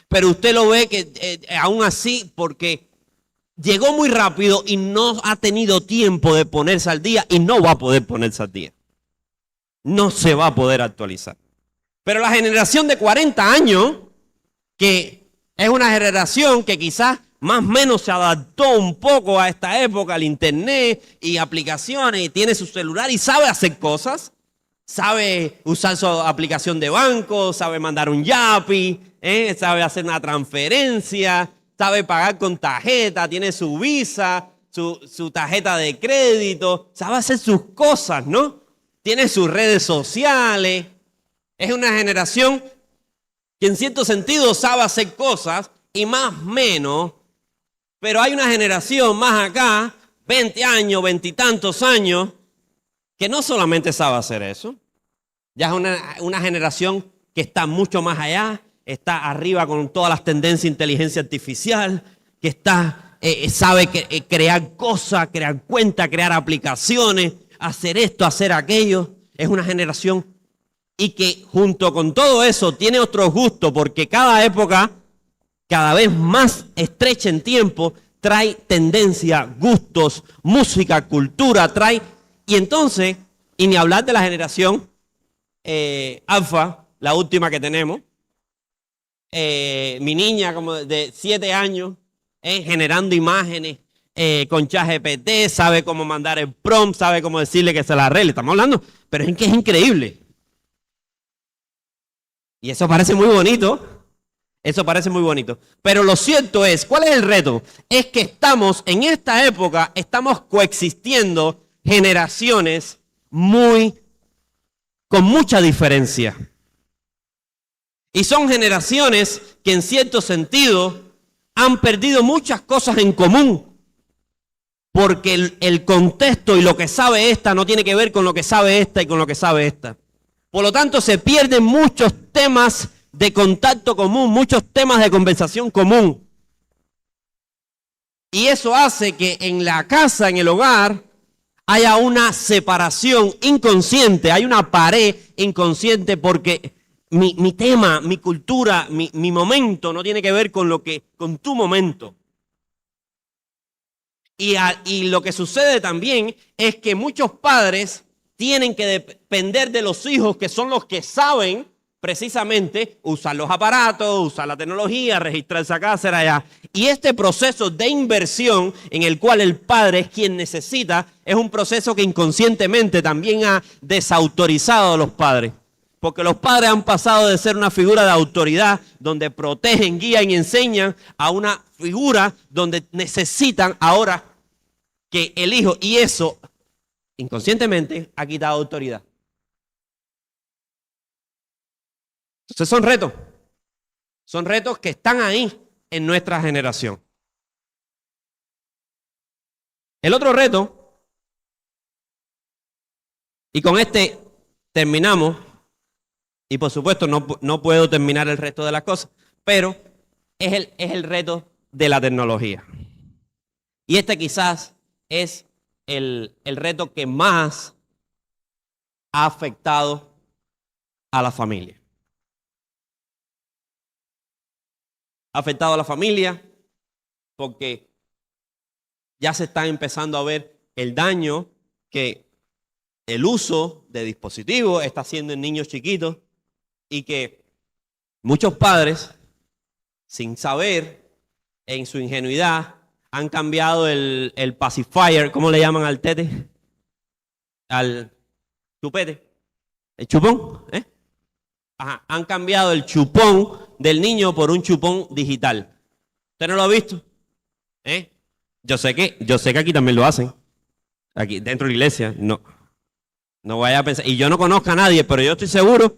pero usted lo ve que aún así, porque llegó muy rápido y no ha tenido tiempo de ponerse al día y no va a poder ponerse al día. No se va a poder actualizar. Pero la generación de 40 años, que es una generación que quizás más o menos se adaptó un poco a esta época, al internet y aplicaciones, y tiene su celular y sabe hacer cosas, sabe usar su aplicación de banco, sabe mandar un Yapi, sabe hacer una transferencia, sabe pagar con tarjeta, tiene su Visa, su tarjeta de crédito, sabe hacer sus cosas, ¿no? Tiene sus redes sociales. Es una generación que en cierto sentido sabe hacer cosas y más o menos, pero hay una generación más acá, 20 años, 20 y tantos años, que no solamente sabe hacer eso, ya es una generación que está mucho más allá, está arriba con todas las tendencias de inteligencia artificial, que sabe crear cosas, crear cuentas, crear aplicaciones, hacer esto, hacer aquello. Es una generación y que junto con todo eso tiene otros gustos, porque cada época, cada vez más estrecha en tiempo, trae tendencia, gustos, música, cultura, y entonces, y ni hablar de la generación alfa, la última que tenemos, mi niña como de 7 años, generando imágenes con ChatGPT, sabe cómo mandar el prompt, sabe cómo decirle que se la arregle, estamos hablando, pero es que es increíble. Y eso parece muy bonito, pero lo cierto es, ¿cuál es el reto? Es que estamos, en esta época, estamos coexistiendo generaciones con mucha diferencia. Y son generaciones que en cierto sentido han perdido muchas cosas en común. Porque el contexto y lo que sabe esta no tiene que ver con lo que sabe esta y con lo que sabe esta. Por lo tanto, se pierden muchos temas de contacto común, muchos temas de conversación común. Y eso hace que en la casa, en el hogar, haya una separación inconsciente, hay una pared inconsciente porque mi tema, mi cultura, mi momento no tiene que ver con tu momento. Y lo que sucede también es que muchos padres tienen que depender de los hijos, que son los que saben precisamente usar los aparatos, usar la tecnología, registrarse acá, hacer allá. Y este proceso de inversión en el cual el padre es quien necesita, es un proceso que inconscientemente también ha desautorizado a los padres. Porque los padres han pasado de ser una figura de autoridad donde protegen, guían y enseñan a una figura donde necesitan ahora que el hijo, y eso inconscientemente ha quitado autoridad. Entonces son retos que están ahí en nuestra generación. El otro reto, y con este terminamos, y por supuesto no puedo terminar el resto de las cosas, pero es el reto de la tecnología. Y este quizás es el reto que más ha afectado a la familia. Ha afectado a la familia porque ya se está empezando a ver el daño que el uso de dispositivos está haciendo en niños chiquitos y que muchos padres, sin saber, en su ingenuidad, han cambiado el pacifier, ¿cómo le llaman al tete? Al chupete, el chupón, Ajá, han cambiado el chupón del niño por un chupón digital. ¿Usted no lo ha visto? Yo sé que aquí también lo hacen. Aquí dentro de la iglesia, no vaya a pensar. Y yo no conozco a nadie, pero yo estoy seguro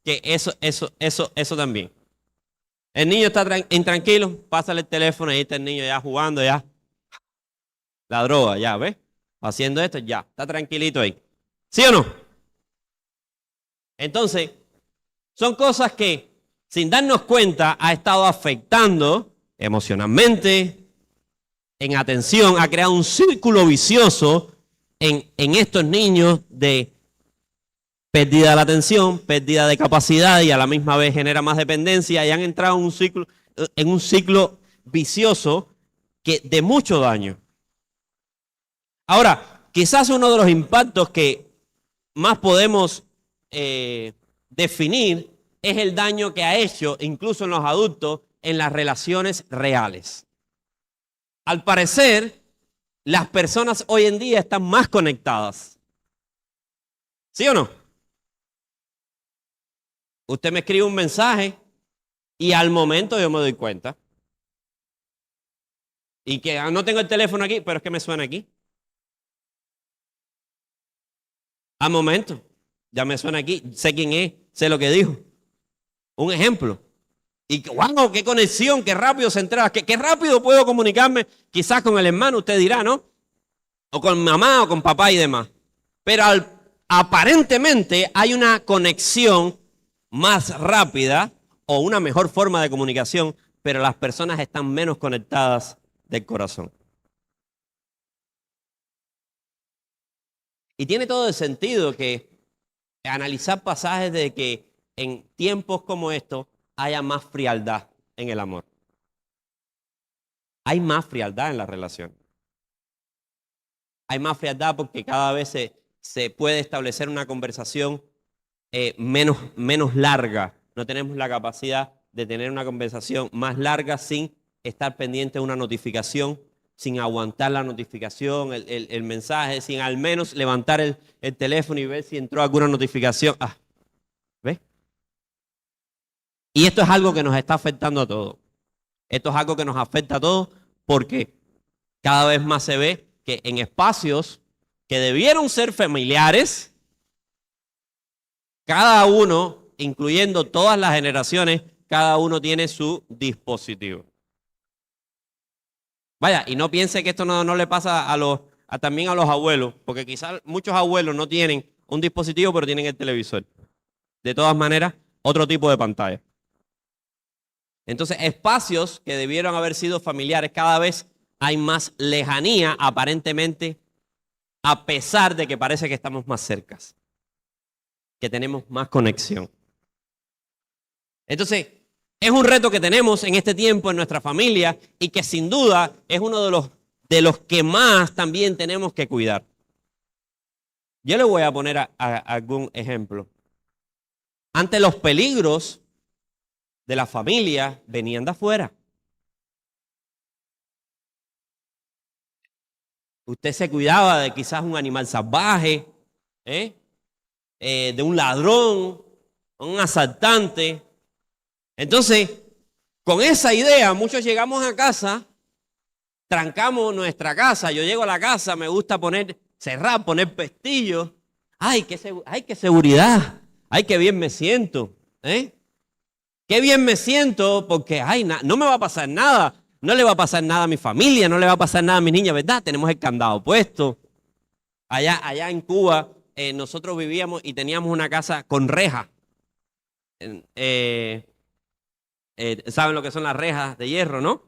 que eso también. El niño está intranquilo, pásale el teléfono y ahí está el niño ya jugando, ya. La droga, ya, ¿ves? Haciendo esto, ya, está tranquilito ahí. ¿Sí o no? Entonces, son cosas que, sin darnos cuenta, ha estado afectando emocionalmente, en atención, ha creado un círculo vicioso en estos niños de pérdida de la atención, pérdida de capacidad y a la misma vez genera más dependencia y han entrado en un ciclo en un ciclo vicioso de mucho daño. Ahora, quizás uno de los impactos que más podemos definir es el daño que ha hecho, incluso en los adultos, en las relaciones reales. Al parecer, las personas hoy en día están más conectadas. ¿Sí o no? Usted me escribe un mensaje y al momento yo me doy cuenta. Y que no tengo el teléfono aquí, pero es que me suena aquí. Al momento, ya me suena aquí, sé quién es, sé lo que dijo. Un ejemplo. Y wow, qué conexión, qué rápido se entera, qué rápido puedo comunicarme, quizás con el hermano, usted dirá, ¿no? O con mamá o con papá y demás. Pero aparentemente hay una conexión más rápida o una mejor forma de comunicación, pero las personas están menos conectadas del corazón. Y tiene todo el sentido que analizar pasajes de que en tiempos como estos haya más frialdad en el amor. Hay más frialdad en la relación. Hay más frialdad porque cada vez se puede establecer una conversación menos larga. No tenemos la capacidad de tener una conversación más larga sin estar pendiente de una notificación, sin aguantar la notificación, el mensaje, sin al menos levantar el teléfono y ver si entró alguna notificación. ¿Ves? Y esto es algo que nos está afectando a todos. Esto es algo que nos afecta a todos porque cada vez más se ve que en espacios que debieron ser familiares, cada uno, incluyendo todas las generaciones, cada uno tiene su dispositivo. Vaya, y no piense que esto no le pasa también a los abuelos, porque quizás muchos abuelos no tienen un dispositivo, pero tienen el televisor. De todas maneras, otro tipo de pantalla. Entonces, espacios que debieron haber sido familiares, cada vez hay más lejanía, aparentemente, a pesar de que parece que estamos más cercas, que tenemos más conexión. Entonces, es un reto que tenemos en este tiempo en nuestra familia y que sin duda es uno de los que más también tenemos que cuidar. Yo le voy a poner algún ejemplo. Ante los peligros de la familia venían de afuera. Usted se cuidaba de quizás un animal salvaje, de un ladrón, un asaltante. Entonces, con esa idea, muchos llegamos a casa, trancamos nuestra casa. Yo llego a la casa, me gusta cerrar, poner pestillos. Ay, qué seguridad. Ay, qué bien me siento. Qué bien me siento porque, no me va a pasar nada. No le va a pasar nada a mi familia, no le va a pasar nada a mis niñas, ¿verdad? Tenemos el candado puesto. Allá en Cuba, nosotros vivíamos y teníamos una casa con reja. ¿Saben lo que son las rejas de hierro, no?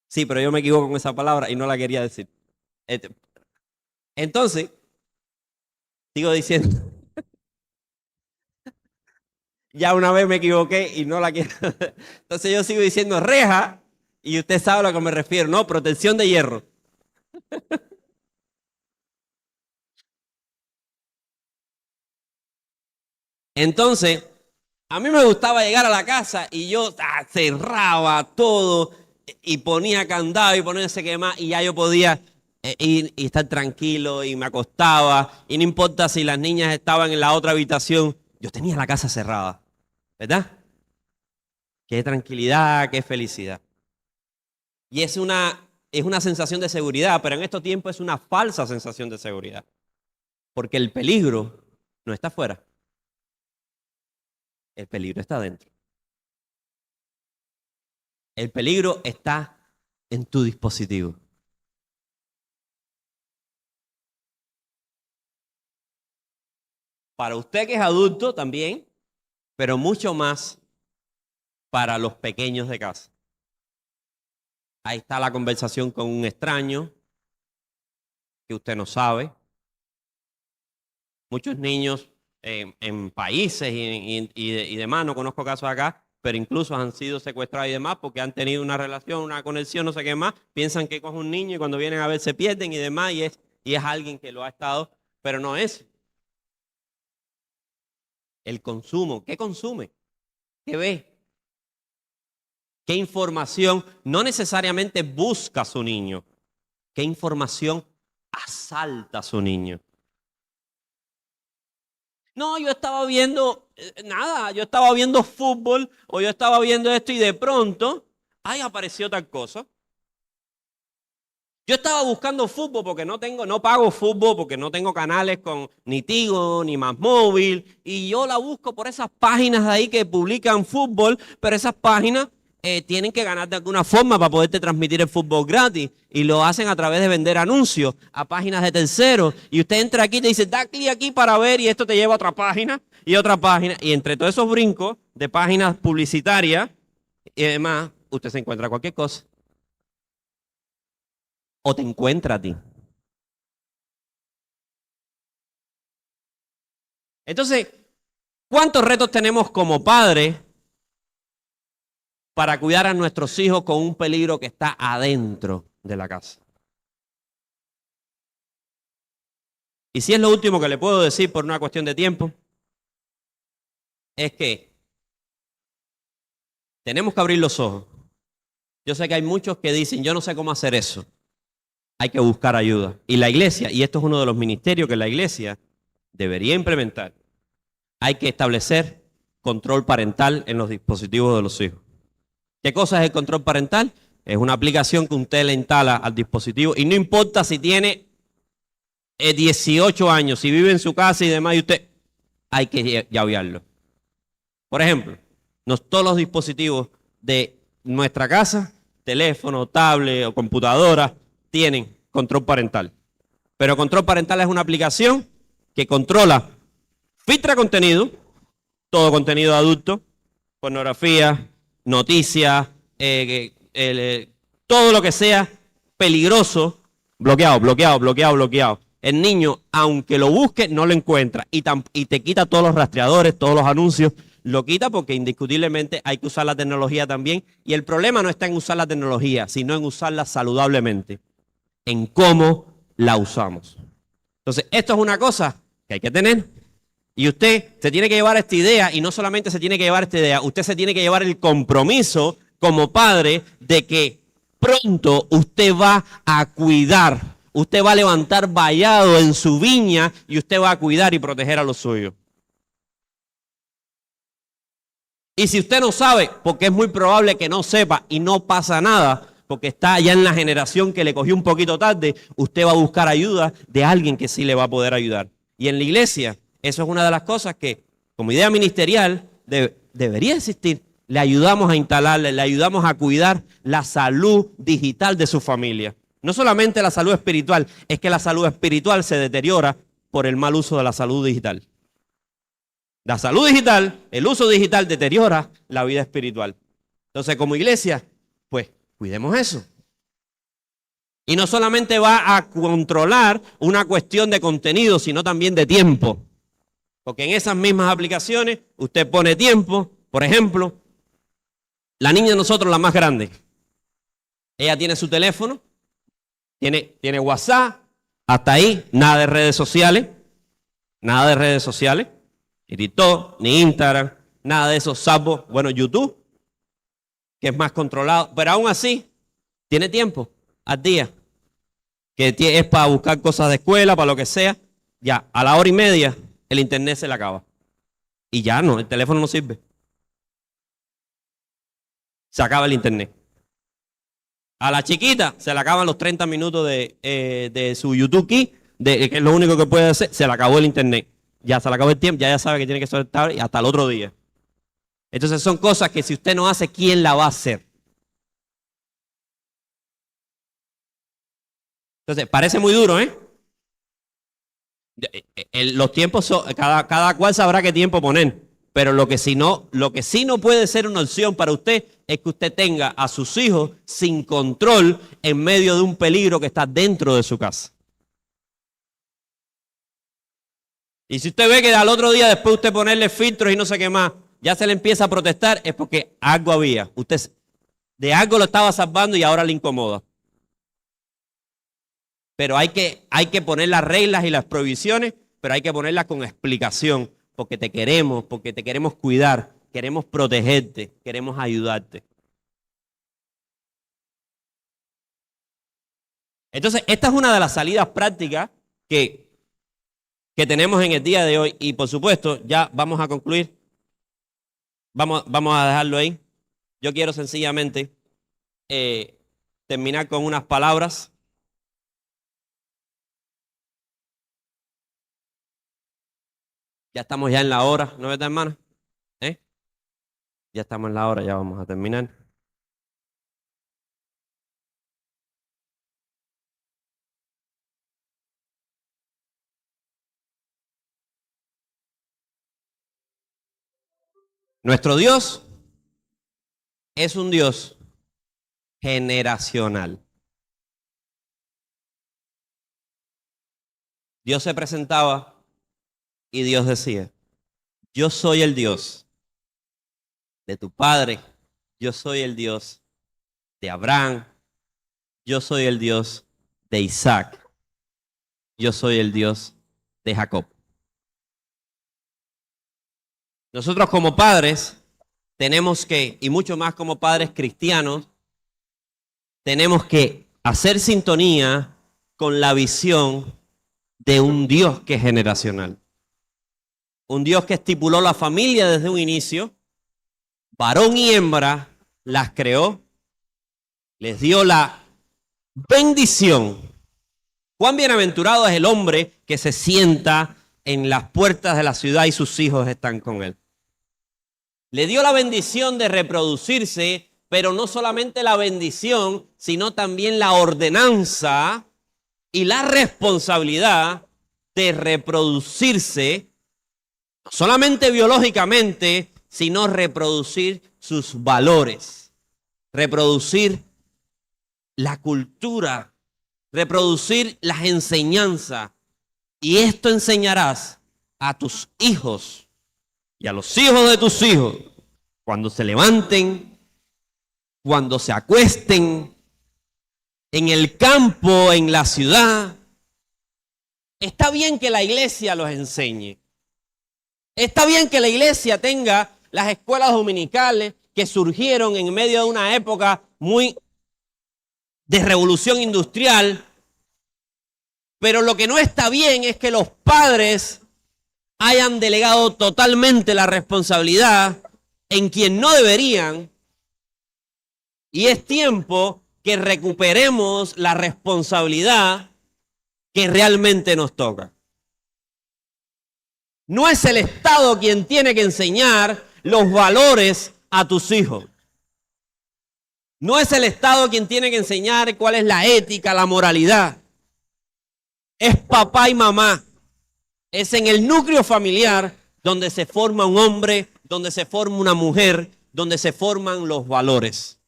Sí, pero yo me equivoco con esa palabra y no la quería decir. Entonces, sigo diciendo, ya una vez me equivoqué y no la quiero. Entonces yo sigo diciendo reja y usted sabe a lo que me refiero, ¿no? Protección de hierro. Entonces, a mí me gustaba llegar a la casa y yo cerraba todo y ponía candado y ponía ese que más y ya yo podía ir y estar tranquilo y me acostaba y no importa si las niñas estaban en la otra habitación, yo tenía la casa cerrada, ¿verdad? Qué tranquilidad, qué felicidad. Y es una sensación de seguridad, pero en estos tiempos es una falsa sensación de seguridad, porque el peligro no está afuera, el peligro está adentro. El peligro está en tu dispositivo. Para usted que es adulto también, pero mucho más para los pequeños de casa. Ahí está la conversación con un extraño que usted no sabe. Muchos niños en países y demás, no conozco casos acá, pero incluso han sido secuestrados y demás porque han tenido una relación, una conexión, no sé qué más, piensan que coge un niño y cuando vienen a ver se pierden y demás, y es alguien que lo ha estado, pero no es. El consumo, ¿qué consume? ¿Qué ve? ¿Qué información no necesariamente busca a su niño? ¿Qué información asalta a su niño? No, yo estaba viendo nada, yo estaba viendo fútbol o yo estaba viendo esto y de pronto, ay, apareció tal cosa. Yo estaba buscando fútbol porque no pago fútbol porque no tengo canales con ni Tigo ni Más Móvil y yo la busco por esas páginas de ahí que publican fútbol, pero esas páginas tienen que ganar de alguna forma para poderte transmitir el fútbol gratis y lo hacen a través de vender anuncios a páginas de terceros y usted entra aquí y te dice, da clic aquí para ver y esto te lleva a otra página y entre todos esos brincos de páginas publicitarias y demás, usted se encuentra cualquier cosa. O te encuentra a ti. Entonces, ¿cuántos retos tenemos como padres para cuidar a nuestros hijos con un peligro que está adentro de la casa? Y si es lo último que le puedo decir por una cuestión de tiempo, es que tenemos que abrir los ojos. Yo sé que hay muchos que dicen, yo no sé cómo hacer eso. Hay que buscar ayuda. Y la iglesia, y esto es uno de los ministerios que la iglesia debería implementar, hay que establecer control parental en los dispositivos de los hijos. ¿Qué cosa es el control parental? Es una aplicación que usted le instala al dispositivo y no importa si tiene 18 años, si vive en su casa y demás, y usted hay que llavearlo. Por ejemplo, todos los dispositivos de nuestra casa, teléfono, tablet o computadora, tienen control parental. Pero control parental es una aplicación que controla, filtra contenido, todo contenido de adulto, pornografía, noticias, todo lo que sea peligroso, bloqueado. El niño, aunque lo busque, no lo encuentra y te quita todos los rastreadores, todos los anuncios, lo quita porque indiscutiblemente hay que usar la tecnología también. Y el problema no está en usar la tecnología, sino en usarla saludablemente, en cómo la usamos. Entonces, esto es una cosa que hay que tener. Y usted se tiene que llevar esta idea, y no solamente se tiene que llevar esta idea, usted se tiene que llevar el compromiso como padre de que pronto usted va a cuidar, usted va a levantar vallado en su viña y usted va a cuidar y proteger a los suyos. Y si usted no sabe, porque es muy probable que no sepa y no pasa nada, porque está ya en la generación que le cogió un poquito tarde, usted va a buscar ayuda de alguien que sí le va a poder ayudar. Y en la iglesia, eso es una de las cosas que, como idea ministerial, debería existir. Le ayudamos a instalarle, le ayudamos a cuidar la salud digital de su familia. No solamente la salud espiritual, es que la salud espiritual se deteriora por el mal uso de la salud digital. La salud digital, el uso digital deteriora la vida espiritual. Entonces, como iglesia, pues cuidemos eso. Y no solamente va a controlar una cuestión de contenido, sino también de tiempo. Porque en esas mismas aplicaciones usted pone tiempo. Por ejemplo, la niña de nosotros, la más grande, ella tiene su teléfono, tiene WhatsApp, hasta ahí, nada de redes sociales, ni TikTok, ni Instagram, nada de eso, salvo, bueno, YouTube, que es más controlado, pero aún así, tiene tiempo al día, que es para buscar cosas de escuela, para lo que sea, ya, a la hora y media, el internet se le acaba. Y ya no, el teléfono no sirve. Se acaba el internet. A la chiquita se le acaban los 30 minutos de su YouTube Key, que es lo único que puede hacer, se le acabó el internet. Ya se le acabó el tiempo, ya sabe que tiene que soltar y hasta el otro día. Entonces son cosas que si usted no hace, ¿quién la va a hacer? Entonces, parece muy duro, ¿eh? Los tiempos son, cada cual sabrá qué tiempo poner. Pero lo que sí no puede ser una opción para usted es que usted tenga a sus hijos sin control en medio de un peligro que está dentro de su casa. Y si usted ve que al otro día después usted ponerle filtros y no sé qué más, ya se le empieza a protestar, es porque algo había. Usted de algo lo estaba salvando y ahora le incomoda. Pero hay que poner las reglas y las prohibiciones, pero hay que ponerlas con explicación, porque te queremos cuidar, queremos protegerte, queremos ayudarte. Entonces, esta es una de las salidas prácticas que tenemos en el día de hoy y por supuesto, ya vamos a concluir. Vamos a dejarlo ahí. Yo quiero sencillamente terminar con unas palabras. Ya estamos ya en la hora, ¿no ves, hermana? Ya estamos en la hora, ya vamos a terminar. Nuestro Dios es un Dios generacional. Dios se presentaba y Dios decía, yo soy el Dios de tu padre, yo soy el Dios de Abraham, yo soy el Dios de Isaac, yo soy el Dios de Jacob. Nosotros como padres tenemos que, y mucho más como padres cristianos, tenemos que hacer sintonía con la visión de un Dios que es generacional. Un Dios que estipuló la familia desde un inicio, varón y hembra, las creó, les dio la bendición. Cuán bienaventurado es el hombre que se sienta en las puertas de la ciudad y sus hijos están con él. Le dio la bendición de reproducirse, pero no solamente la bendición, sino también la ordenanza y la responsabilidad de reproducirse, no solamente biológicamente, sino reproducir sus valores, reproducir la cultura, reproducir las enseñanzas. Y esto enseñarás a tus hijos y a los hijos de tus hijos cuando se levanten, cuando se acuesten, en el campo, en la ciudad. Está bien que la iglesia los enseñe. Está bien que la iglesia tenga las escuelas dominicales que surgieron en medio de una época muy de revolución industrial, pero lo que no está bien es que los padres hayan delegado totalmente la responsabilidad en quien no deberían, y es tiempo que recuperemos la responsabilidad que realmente nos toca. No es el Estado quien tiene que enseñar los valores a tus hijos. No es el Estado quien tiene que enseñar cuál es la ética, la moralidad. Es papá y mamá. Es en el núcleo familiar donde se forma un hombre, donde se forma una mujer, donde se forman los valores.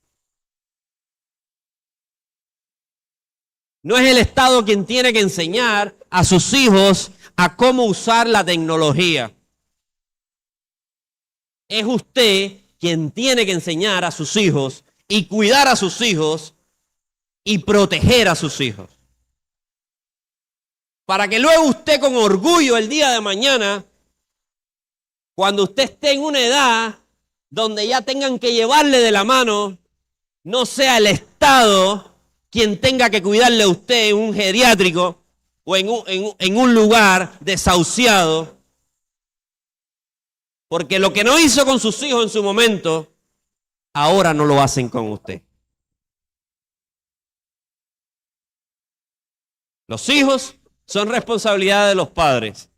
No es el Estado quien tiene que enseñar a sus hijos a cómo usar la tecnología. Es usted quien tiene que enseñar a sus hijos y cuidar a sus hijos y proteger a sus hijos. Para que luego usted con orgullo el día de mañana, cuando usted esté en una edad donde ya tengan que llevarle de la mano, no sea el Estado quien tenga que cuidarle a usted en un geriátrico o en un lugar desahuciado. Porque lo que no hizo con sus hijos en su momento, ahora no lo hacen con usted. Los hijos son responsabilidad de los padres.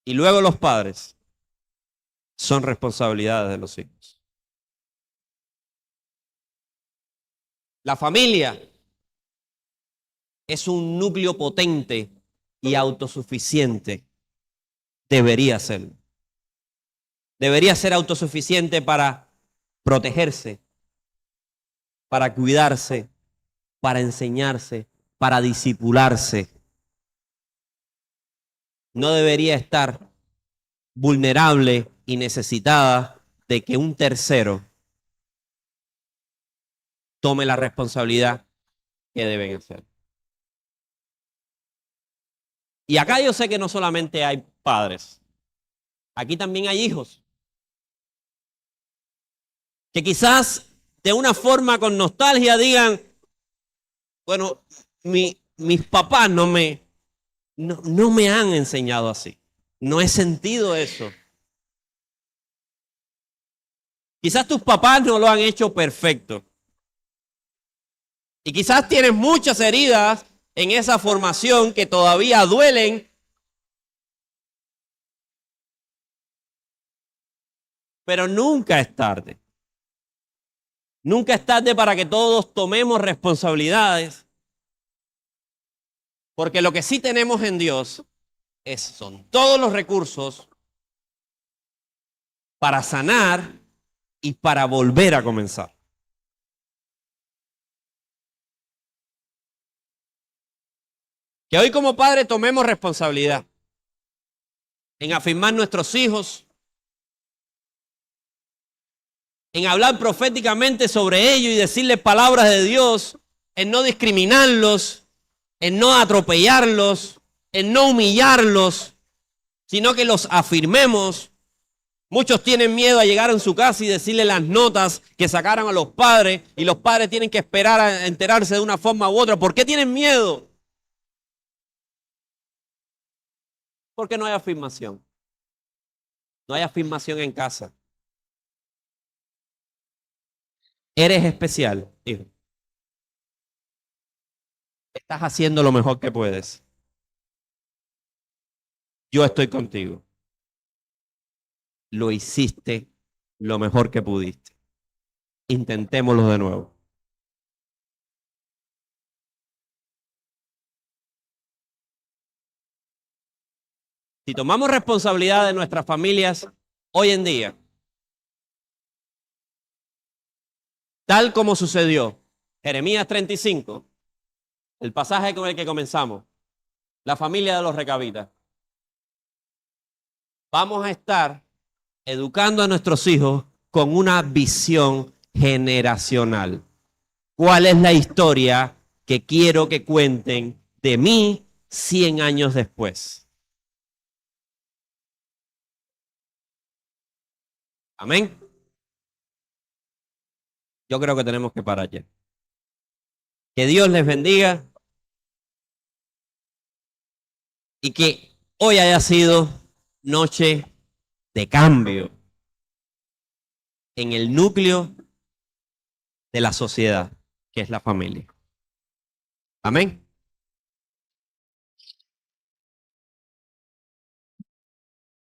Y luego los padres son responsabilidades de los hijos. La familia es un núcleo potente y autosuficiente. Debería ser. Debería ser autosuficiente para protegerse, para cuidarse, para enseñarse, para discipularse. No debería estar vulnerable y necesitada de que un tercero tome la responsabilidad que deben hacer. Y acá yo sé que no solamente hay padres, aquí también hay hijos. Que quizás de una forma con nostalgia digan, bueno, mis papás no me han enseñado así. No he sentido eso. Quizás tus papás no lo han hecho perfecto. Y quizás tienes muchas heridas en esa formación que todavía duelen. Pero nunca es tarde. Nunca es tarde para que todos tomemos responsabilidades. Porque lo que sí tenemos en Dios son todos los recursos para sanar y para volver a comenzar. Que hoy como padre tomemos responsabilidad en afirmar nuestros hijos, en hablar proféticamente sobre ellos y decirles palabras de Dios, en no discriminarlos, en no atropellarlos, en no humillarlos, sino que los afirmemos. Muchos tienen miedo a llegar en su casa y decirle las notas que sacaron a los padres y los padres tienen que esperar a enterarse de una forma u otra. ¿Por qué tienen miedo? Porque no hay afirmación. No hay afirmación en casa. Eres especial, hijo. Estás haciendo lo mejor que puedes. Yo estoy contigo. Lo hiciste lo mejor que pudiste. Intentémoslo de nuevo. Si tomamos responsabilidad de nuestras familias hoy en día, tal como sucedió, Jeremías 35, el pasaje con el que comenzamos, la familia de los recabitas, vamos a estar educando a nuestros hijos con una visión generacional. ¿Cuál es la historia que quiero que cuenten de mí 100 años después? Amén. Yo creo que tenemos que parar ya. Que Dios les bendiga y que hoy haya sido noche de cambio en el núcleo de la sociedad, que es la familia. Amén.